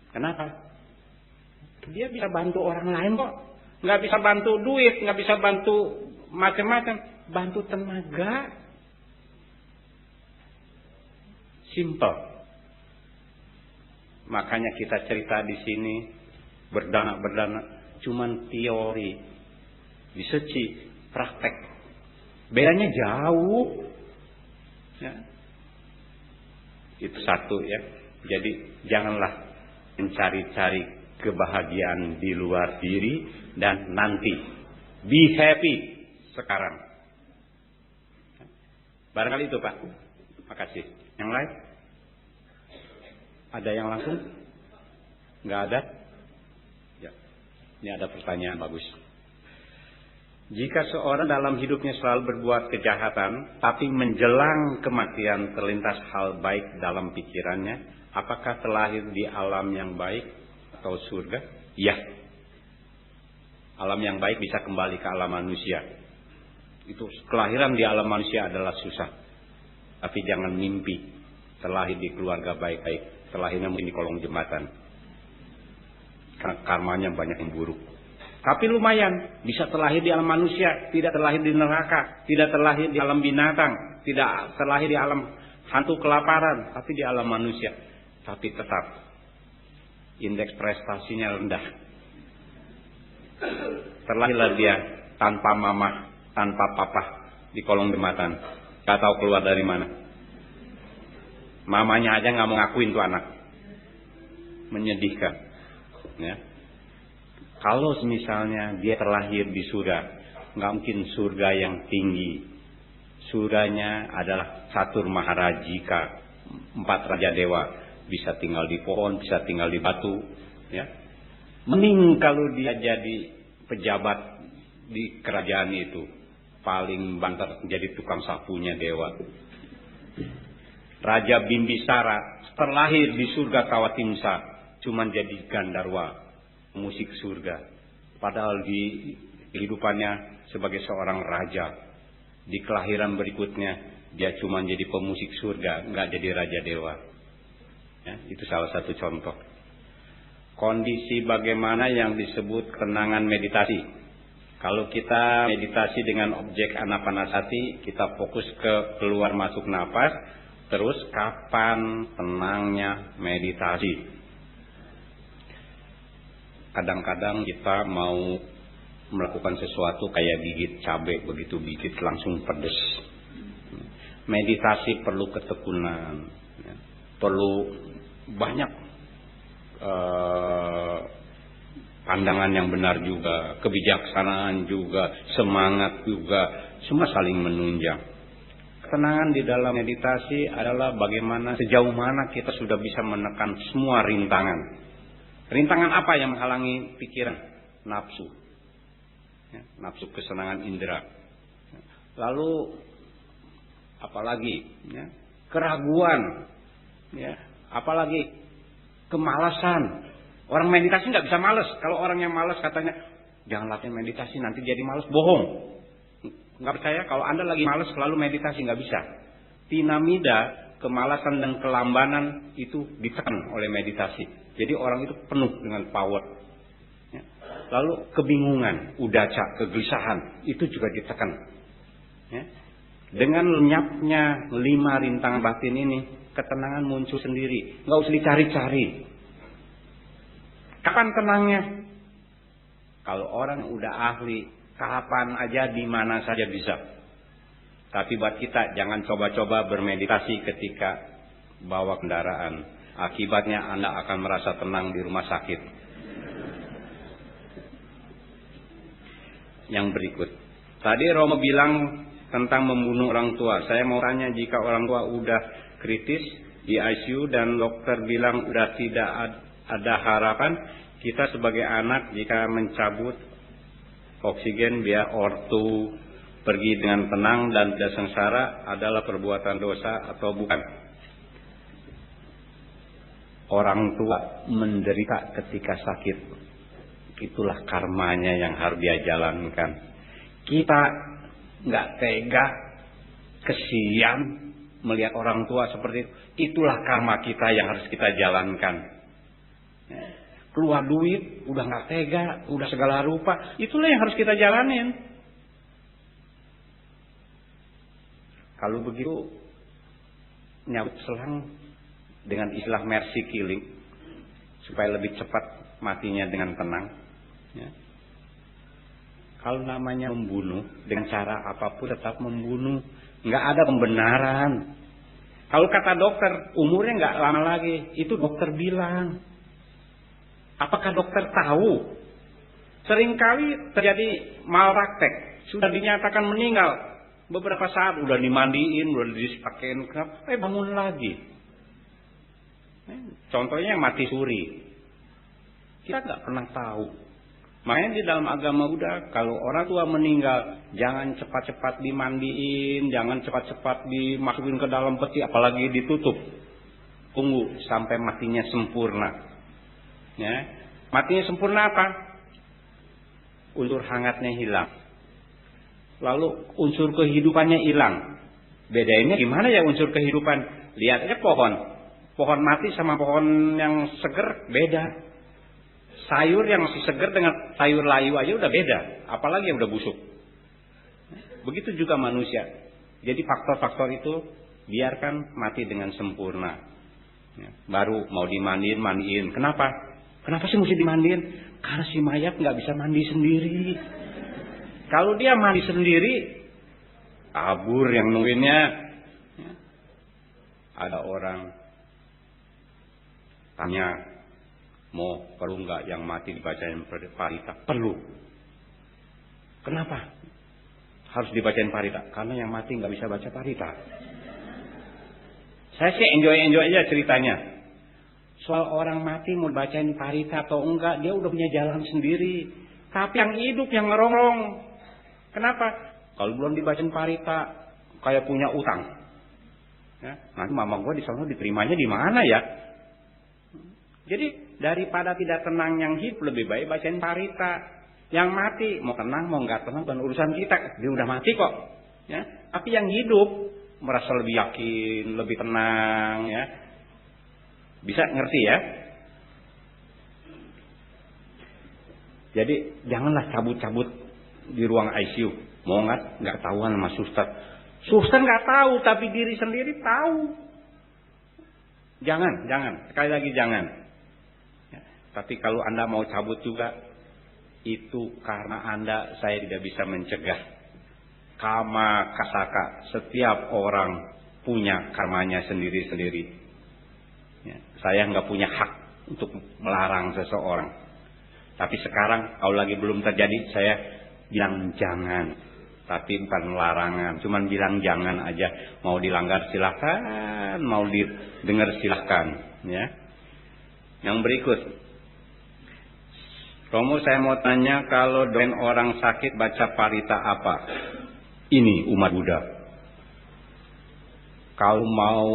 Kenapa? Dia bisa bantu orang lain kok. Nggak bisa bantu duit, nggak bisa bantu macam-macam, bantu tenaga. Simple. Makanya kita cerita di sini berdana cuman teori. Di suci praktek. Bedanya jauh. Ya. Itu satu ya. Jadi janganlah mencari-cari kebahagiaan di luar diri dan nanti. Be happy sekarang. Barangkali itu Pak. Makasih. Yang lain? Ada yang langsung? Nggak ada? Ya. Ini ada pertanyaan bagus. Jika seorang dalam hidupnya selalu berbuat kejahatan, tapi menjelang kematian terlintas hal baik dalam pikirannya, apakah terlahir di alam yang baik atau surga? Ya. Alam yang baik bisa kembali ke alam manusia. Itu kelahiran di alam manusia adalah susah. Tapi jangan mimpi terlahir di keluarga baik-baik. Terlahirnya mungkin di kolong jembatan. Karena karmanya banyak yang buruk. Tapi lumayan bisa terlahir di alam manusia, tidak terlahir di neraka, tidak terlahir di alam binatang, tidak terlahir di alam hantu kelaparan, tapi di alam manusia. Tapi tetap indeks prestasinya rendah. Terlahirlah dia tanpa mama, tanpa papa di kolong jembatan. Gak tahu keluar dari mana. Mamanya aja nggak mau ngakuin tuh anak. Menyedihkan. Ya. Kalau misalnya dia terlahir di surga, nggak mungkin surga yang tinggi. Surganya adalah Catur Maharajika, 4 raja dewa, bisa tinggal di pohon, bisa tinggal di batu. Ya. Mending kalau dia jadi pejabat di kerajaan itu, paling banter jadi tukang sapunya dewa. Raja Bimbisara terlahir di surga Tawatimsa, cuman jadi gandarwa, musik surga. Padahal di kehidupannya sebagai seorang raja, di kelahiran berikutnya dia cuman jadi pemusik surga, nggak jadi raja dewa. Ya, itu salah satu contoh. Kondisi bagaimana yang disebut kenangan meditasi. Kalau kita meditasi dengan objek anapanasati, kita fokus ke keluar masuk napas, terus kapan tenangnya meditasi. Kadang-kadang kita mau melakukan sesuatu kayak gigit cabai, begitu gigit langsung pedes. Meditasi perlu ketekunan, perlu banyak pandangan yang benar juga, kebijaksanaan juga, semangat juga, semua saling menunjang. Ketenangan di dalam meditasi adalah bagaimana sejauh mana kita sudah bisa menekan semua rintangan. Rintangan apa yang menghalangi pikiran? Nafsu. Ya, nafsu kesenangan indera. Lalu apalagi? Ya, keraguan. Ya, apalagi kemalasan. Orang meditasi nggak bisa malas. Kalau orang yang malas katanya jangan latihan meditasi nanti jadi malas, bohong. Nggak percaya? Kalau Anda lagi malas selalu meditasi, nggak bisa. Tinamida, kemalasan dan kelambanan itu ditekan oleh meditasi. Jadi orang itu penuh dengan power. Ya. Lalu kebingungan, udaca, kegelisahan itu juga ditekan. Ya. Dengan lenyapnya 5 rintangan batin ini, ketenangan muncul sendiri. Nggak usah dicari-cari. Kapan tenangnya? Kalau orang udah ahli, kapan aja, di mana saja bisa. Tapi buat kita, jangan coba-coba bermeditasi ketika bawa kendaraan. Akibatnya Anda akan merasa tenang di rumah sakit. Yang berikut. Tadi Romo bilang tentang membunuh orang tua. Saya mau tanya, jika orang tua udah kritis di ICU dan dokter bilang udah tidak ada harapan, kita sebagai anak jika mencabut oksigen biar ortu pergi dengan tenang dan tidak sengsara adalah perbuatan dosa atau bukan? Orang tua menderita ketika sakit, itulah karmanya yang harus dia jalankan. Kita nggak tega, kesian melihat orang tua seperti itu. Itulah karma kita yang harus kita jalankan. Keluar duit, udah nggak tega, udah segala rupa. Itulah yang harus kita jalanin. Kalau begitu, nyabut selang dengan istilah mercy killing, supaya lebih cepat matinya dengan tenang. Ya. Kalau namanya membunuh, dengan cara apapun tetap membunuh. Nggak ada pembenaran. Kalau kata dokter, umurnya nggak lama lagi. Itu dokter bilang. Apakah dokter tahu? Seringkali terjadi malpraktek. Sudah dinyatakan meninggal. Beberapa saat udah dimandiin, udah dipakein kerap, bangun lagi. Contohnya yang mati suri. Kita nggak pernah tahu. Makanya di dalam agama Buddha, kalau orang tua meninggal, jangan cepat-cepat dimandiin, jangan cepat-cepat dimasukin ke dalam peti, apalagi ditutup. Tunggu sampai matinya sempurna. Ya, matinya sempurna apa? Unsur hangatnya hilang. Lalu unsur kehidupannya hilang. Bedainnya gimana ya unsur kehidupan? Lihat aja pohon. Pohon mati sama pohon yang seger beda. Sayur yang masih seger dengan sayur layu aja udah beda. Apalagi yang udah busuk. Begitu juga manusia. Jadi faktor-faktor itu biarkan mati dengan sempurna. Baru mau mandiin. Kenapa? Kenapa sih mesti dimandiin? Karena si mayat nggak bisa mandi sendiri. Kalau dia mandi sendiri, kabur yang nungguinnya. Ada orang tanya, mau perlu nggak yang mati dibacain parita? Perlu. Kenapa harus dibacain parita? Karena yang mati nggak bisa baca parita. Saya sih enjoy aja ceritanya. Soal orang mati mau bacain parita atau enggak, dia udah punya jalan sendiri. Tapi yang hidup yang ngerongrong. Kenapa? Kalau belum dibacain parita, kayak punya utang. Ya, nanti mama gue di sana diterimanya di mana ya? Jadi daripada tidak tenang yang hidup, lebih baik bacain parita. Yang mati mau tenang mau nggak tenang bukan urusan kita. Dia udah mati kok. Ya, tapi yang hidup merasa lebih yakin, lebih tenang. Ya, bisa ngerti ya? Jadi janganlah cabut-cabut di ruang ICU. Mau nggak tahuan sama suster. Suster nggak tahu, tapi diri sendiri tahu. Jangan. Sekali lagi jangan. Ya, tapi kalau Anda mau cabut juga, itu karena saya tidak bisa mencegah. Kama kasaka, setiap orang punya karmanya sendiri-sendiri. Ya, saya nggak punya hak untuk melarang seseorang. Tapi sekarang kalau lagi belum terjadi, saya bilang jangan. Tapi bukan larangan, cuman bilang jangan aja. Mau dilanggar silakan, mau didengar silakan. Ya. Yang berikut, Romo, saya mau tanya, kalau doain orang sakit baca parita apa? Ini umat Buddha. Kalau mau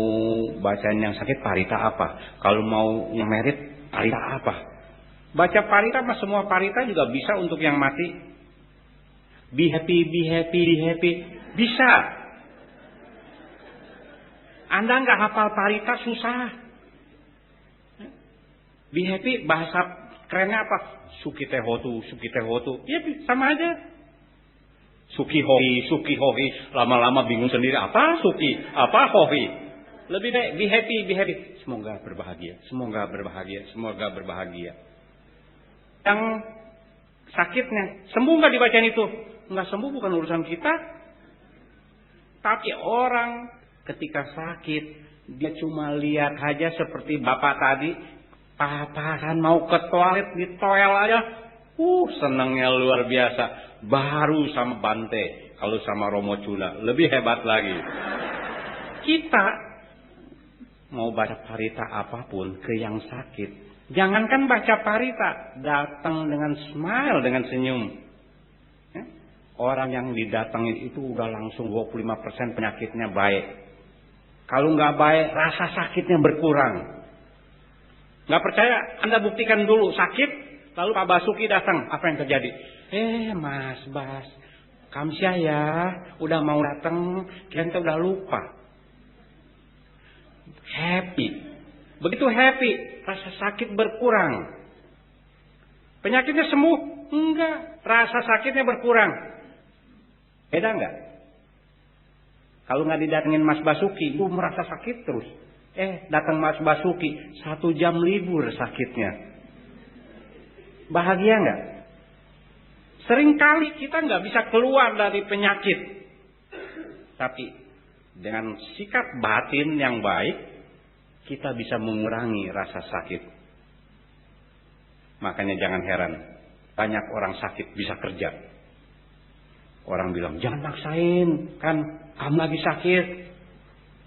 bacaan yang sakit parita apa? Kalau mau yang merit parita apa? Baca parita mas, semua parita juga bisa untuk yang mati. Be happy, be happy, be happy. Bisa. Anda nggak hafal parita susah. Be happy bahasa kerennya apa? Suki tehotu. Ya sama aja. Suki hohi. Lama-lama bingung sendiri. Apa suki? Apa hohi? Lebih baik be happy. Semoga berbahagia. Yang sakitnya sembuh nggak dibacain itu? Nggak sembuh bukan urusan kita. Tapi orang ketika sakit, dia cuma lihat aja seperti bapak tadi, papasan mau ke toilet di toel aja, senangnya luar biasa. Baru sama Bante, kalau sama Romo Cula lebih hebat lagi. Kita mau baca parita apapun ke yang sakit, jangankan baca parita, datang dengan smile, dengan senyum. Orang yang didatangin itu udah langsung 25% penyakitnya baik. Kalau nggak baik, rasa sakitnya berkurang. Nggak percaya, Anda buktikan dulu sakit, lalu Pak Basuki datang, apa yang terjadi? Mas Bas, kamsia ya, udah mau datang, kita udah lupa. Happy. Begitu happy, rasa sakit berkurang. Penyakitnya sembuh? Enggak, rasa sakitnya berkurang. Beda enggak? Kalau nggak didatengin Mas Basuki, itu merasa sakit terus. Datang Mas Basuki, 1 jam libur sakitnya. Bahagia enggak? Seringkali kita nggak bisa keluar dari penyakit. Tapi dengan sikap batin yang baik, kita bisa mengurangi rasa sakit. Makanya jangan heran, banyak orang sakit bisa kerja. Orang bilang, jangan maksain, kan kamu lagi sakit.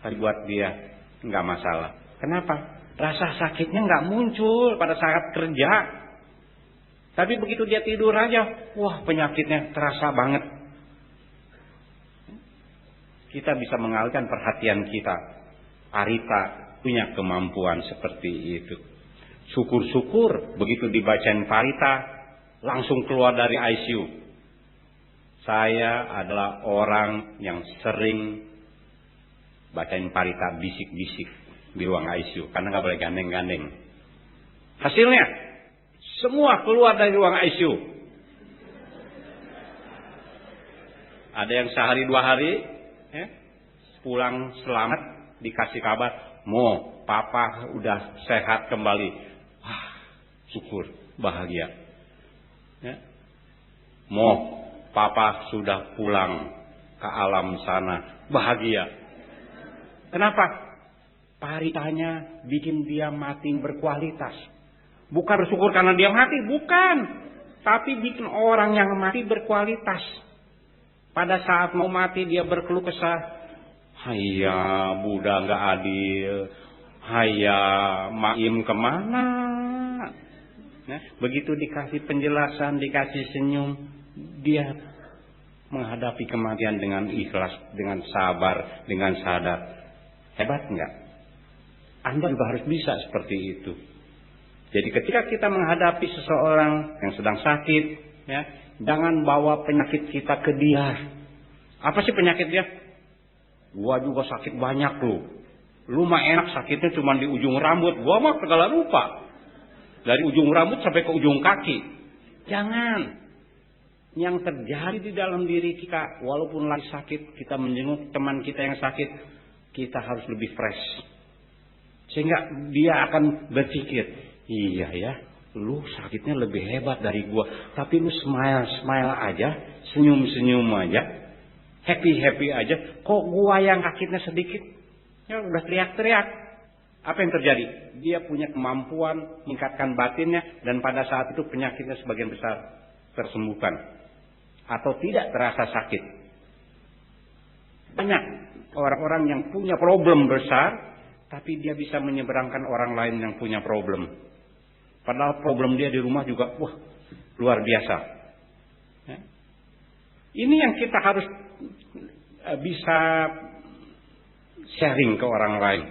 Tapi buat dia, nggak masalah. Kenapa? Rasa sakitnya nggak muncul pada saat kerja. Tapi begitu dia tidur aja, wah penyakitnya terasa banget. Kita bisa mengalihkan perhatian kita. Parita punya kemampuan seperti itu. Syukur-syukur begitu dibacain parita, langsung keluar dari ICU. Saya adalah orang yang sering bacain parita bisik-bisik di ruang ICU. Karena nggak boleh gandeng-gandeng. Hasilnya, semua keluar dari ruang ICU. Ada yang sehari 2 hari, pulang selamat, dikasih kabar, papa udah sehat kembali. Wah, syukur, bahagia. Papa sudah pulang ke alam sana, bahagia. Kenapa? Paritanya bikin dia mati berkualitas. Bukan bersyukur karena dia mati, bukan. Tapi bikin orang yang mati berkualitas. Pada saat mau mati dia berkeluh kesah. Hayya, Buddha nggak adil. Hayya, Maim kemana? Begitu dikasih penjelasan, dikasih senyum, dia menghadapi kematian dengan ikhlas, dengan sabar, dengan sadar. Hebat enggak? Anda juga harus bisa seperti itu. Jadi ketika kita menghadapi seseorang yang sedang sakit, jangan bawa penyakit kita ke dia. Apa sih penyakit dia? Gua juga sakit banyak Lu mah enak sakitnya cuma di ujung rambut. Gua mah segala rupa. Dari ujung rambut sampai ke ujung kaki. Jangan. yang terjadi di dalam diri kita, walaupun lagi sakit, kita menjenguk teman kita yang sakit, kita harus lebih fresh. Sehingga dia akan berpikir, iya ya, lu sakitnya lebih hebat dari gua, tapi lu smile aja, senyum aja, happy aja, kok gua yang sakitnya sedikit, ya udah teriak-teriak. Apa yang terjadi? Dia punya kemampuan meningkatkan batinnya, dan pada saat itu penyakitnya sebagian besar tersembuhkan atau tidak terasa sakit. Banyak orang-orang yang punya problem besar, tapi dia bisa menyeberangkan orang lain yang punya problem. Padahal problem dia di rumah juga, wah, luar biasa. Ya. Ini yang kita harus bisa sharing ke orang lain.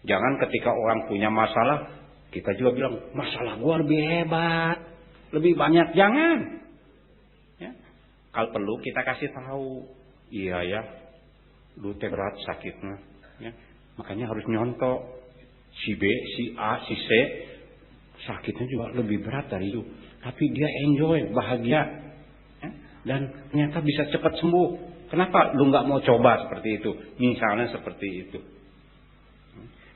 Jangan ketika orang punya masalah, kita juga bilang, masalah gua lebih hebat, lebih banyak. Jangan. Ya. Kalau perlu kita kasih tahu, iya ya, lu berat sakitnya. Ya. Makanya harus nyontok. Si B, si A, si C, sakitnya juga lebih berat dari itu. Tapi dia enjoy, bahagia. Ya. Dan ternyata bisa cepat sembuh. Kenapa lu nggak mau coba seperti itu? Misalnya seperti itu.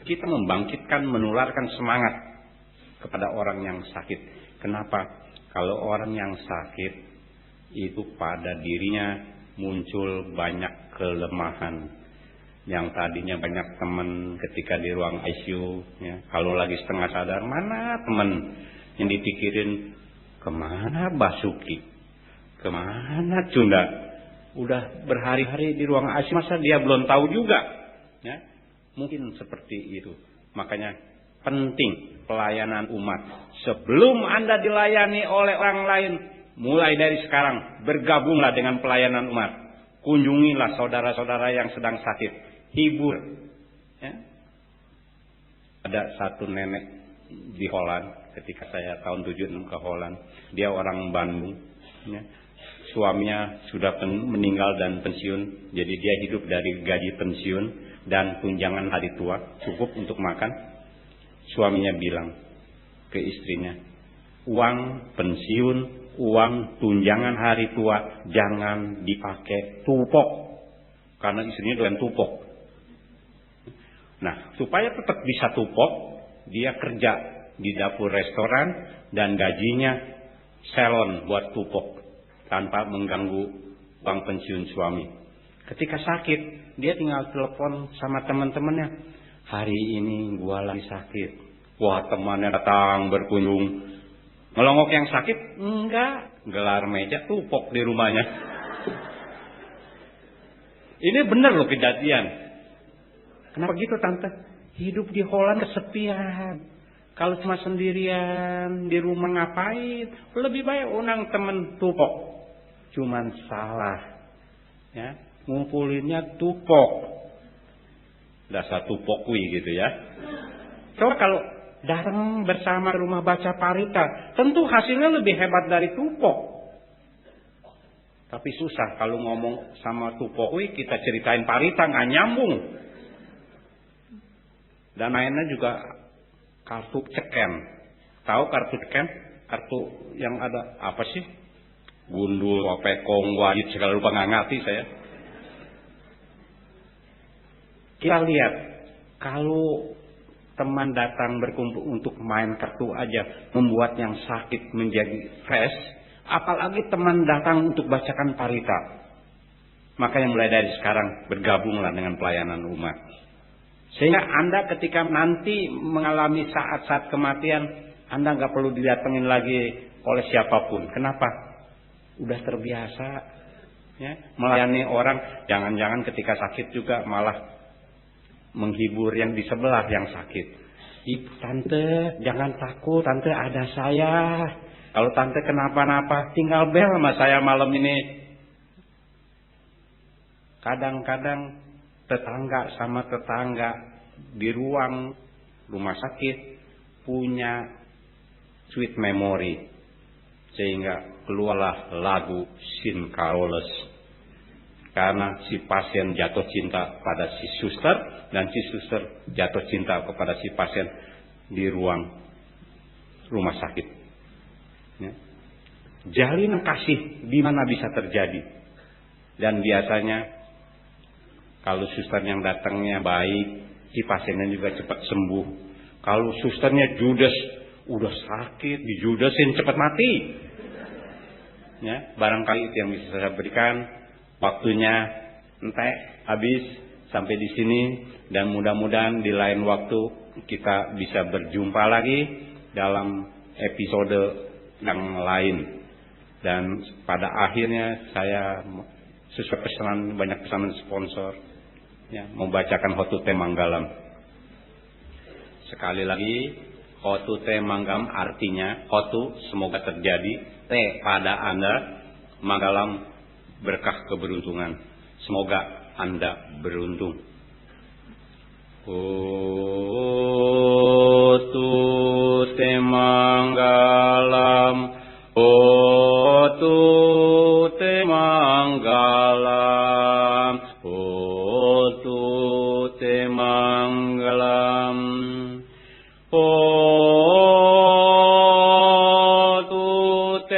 Kita membangkitkan, menularkan semangat kepada orang yang sakit. Kenapa? Kalau orang yang sakit itu pada dirinya muncul banyak kelemahan. Yang tadinya banyak teman ketika di ruang ICU, ya, kalau lagi setengah sadar, mana teman yang dipikirin, kemana Basuki, kemana Cunda, udah berhari-hari di ruang ICU, masa dia belum tahu juga, ya, mungkin seperti itu. Makanya penting pelayanan umat. Sebelum Anda dilayani oleh orang lain, mulai dari sekarang bergabunglah dengan pelayanan umat. Kunjungilah saudara-saudara yang sedang sakit. Hibur. Ya. Ada satu nenek di Holland ketika saya tahun 76 ke Holland. Dia orang Bandung. Ya. Suaminya sudah meninggal dan pensiun. Jadi dia hidup dari gaji pensiun dan tunjangan hari tua, cukup untuk makan. Suaminya bilang ke istrinya, uang pensiun, uang tunjangan hari tua jangan dipakai tupok, karena istrinya doyan tupok. Nah, supaya tetap bisa tupok, dia kerja di dapur restoran dan gajinya salon buat tupok tanpa mengganggu uang pensiun suami. Ketika sakit, dia tinggal telepon sama teman-temannya, hari ini gua lagi sakit. Wah, temannya datang berkunjung. Ngelongok yang sakit? Enggak, gelar meja tupok di rumahnya. Ini benar loh kejadian. Kenapa gitu tante? Hidup di Holland kesepian. Kalau cuma sendirian di rumah ngapain? Lebih baik undang temen tupok. Cuman salah, ya, ngumpulinnya tupok. Dasar tupokwi gitu ya. Coba kalau datang bersama rumah baca parita, tentu hasilnya lebih hebat dari tupok. Tapi susah kalau ngomong sama tupokwi, kita ceritain parita nggak nyambung. Dan mainnya juga kartu ceken. Tahu kartu ceken? Kartu yang ada apa sih? Gundul, wapekong, wajib, segala lupa nggak ngerti saya. Kita lihat, kalau teman datang berkumpul untuk main kartu aja membuat yang sakit menjadi fresh, apalagi teman datang untuk bacakan parita. Makanya mulai dari sekarang bergabunglah dengan pelayanan umat. Sehingga Anda ketika nanti mengalami saat-saat kematian, Anda nggak perlu didatengin lagi oleh siapapun. Kenapa? Udah terbiasa, ya, melayani orang. Jangan-jangan ketika sakit juga malah menghibur yang di sebelah yang sakit. Ibu tante, jangan takut, tante ada saya. Kalau tante kenapa-napa, tinggal bel sama saya malam ini. Kadang-kadang tetangga sama tetangga di ruang rumah sakit punya sweet memory, sehingga keluarlah lagu Sin Carolus, karena si pasien jatuh cinta pada si suster dan si suster jatuh cinta kepada si pasien di ruang rumah sakit, ya. Jalinan kasih di mana bisa terjadi. Dan biasanya kalau suster yang datangnya baik, si pasiennya juga cepat sembuh. Kalau susternya judes, udah sakit, dijudesin cepat mati. Ya, barangkali itu yang bisa saya berikan. Waktunya entek habis sampai di sini, dan mudah-mudahan di lain waktu kita bisa berjumpa lagi dalam episode yang lain. Dan pada akhirnya saya sesuai pesanan, banyak pesanan sponsor, ya, membacakan Hotute Manggalam. Sekali lagi, Hotute Manggalam artinya Hotu semoga terjadi, Te pada Anda, Manggalam berkah keberuntungan. Semoga Anda beruntung. Hotute Manggalam, Hotute Manggalam, Hotute Manggalam, Hotute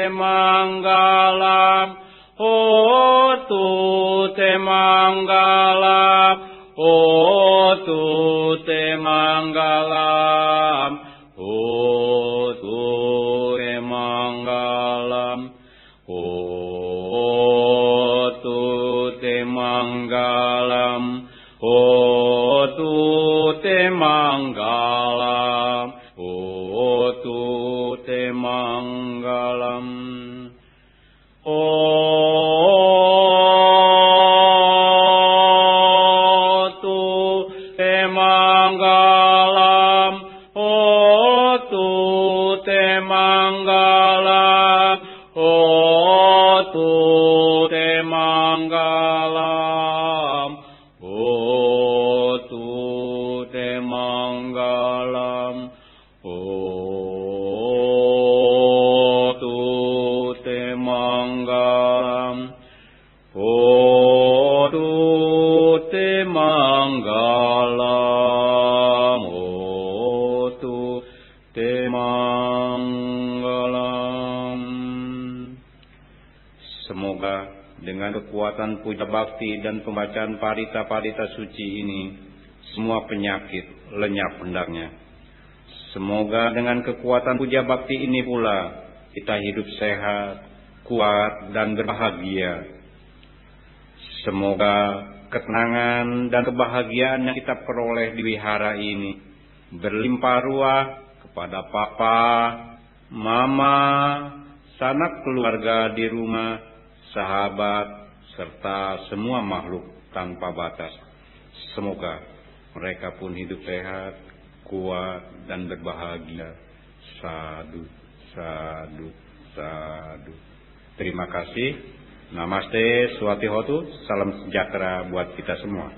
Manggalam, Hotute Manggalam, Hotute Manggalam, Hotute Manggalam, Hotute Manggalam, Hotute Manggalam, Hotute Manggalam, Hotute Manggalam, Hotute Manggalam, Hotute Manggalam, Hotute Manggalam, Hotute Manggalam, Hotute Manggalam, Hotute Manggalam. Semoga dengan kekuatan puja bakti dan pembacaan parita-parita suci ini, semua penyakit lenyap hendaknya. Semoga dengan kekuatan puja bakti ini pula kita hidup sehat, kuat, dan berbahagia. Semoga ketenangan dan kebahagiaan yang kita peroleh di wihara ini berlimpah ruah kepada papa, mama, sanak keluarga di rumah, sahabat, serta semua makhluk tanpa batas. Semoga mereka pun hidup sehat, kuat, dan berbahagia. Sadu, sadu, sadu. Terima kasih. Namaste, Swati Hotu. Salam sejahtera buat kita semua.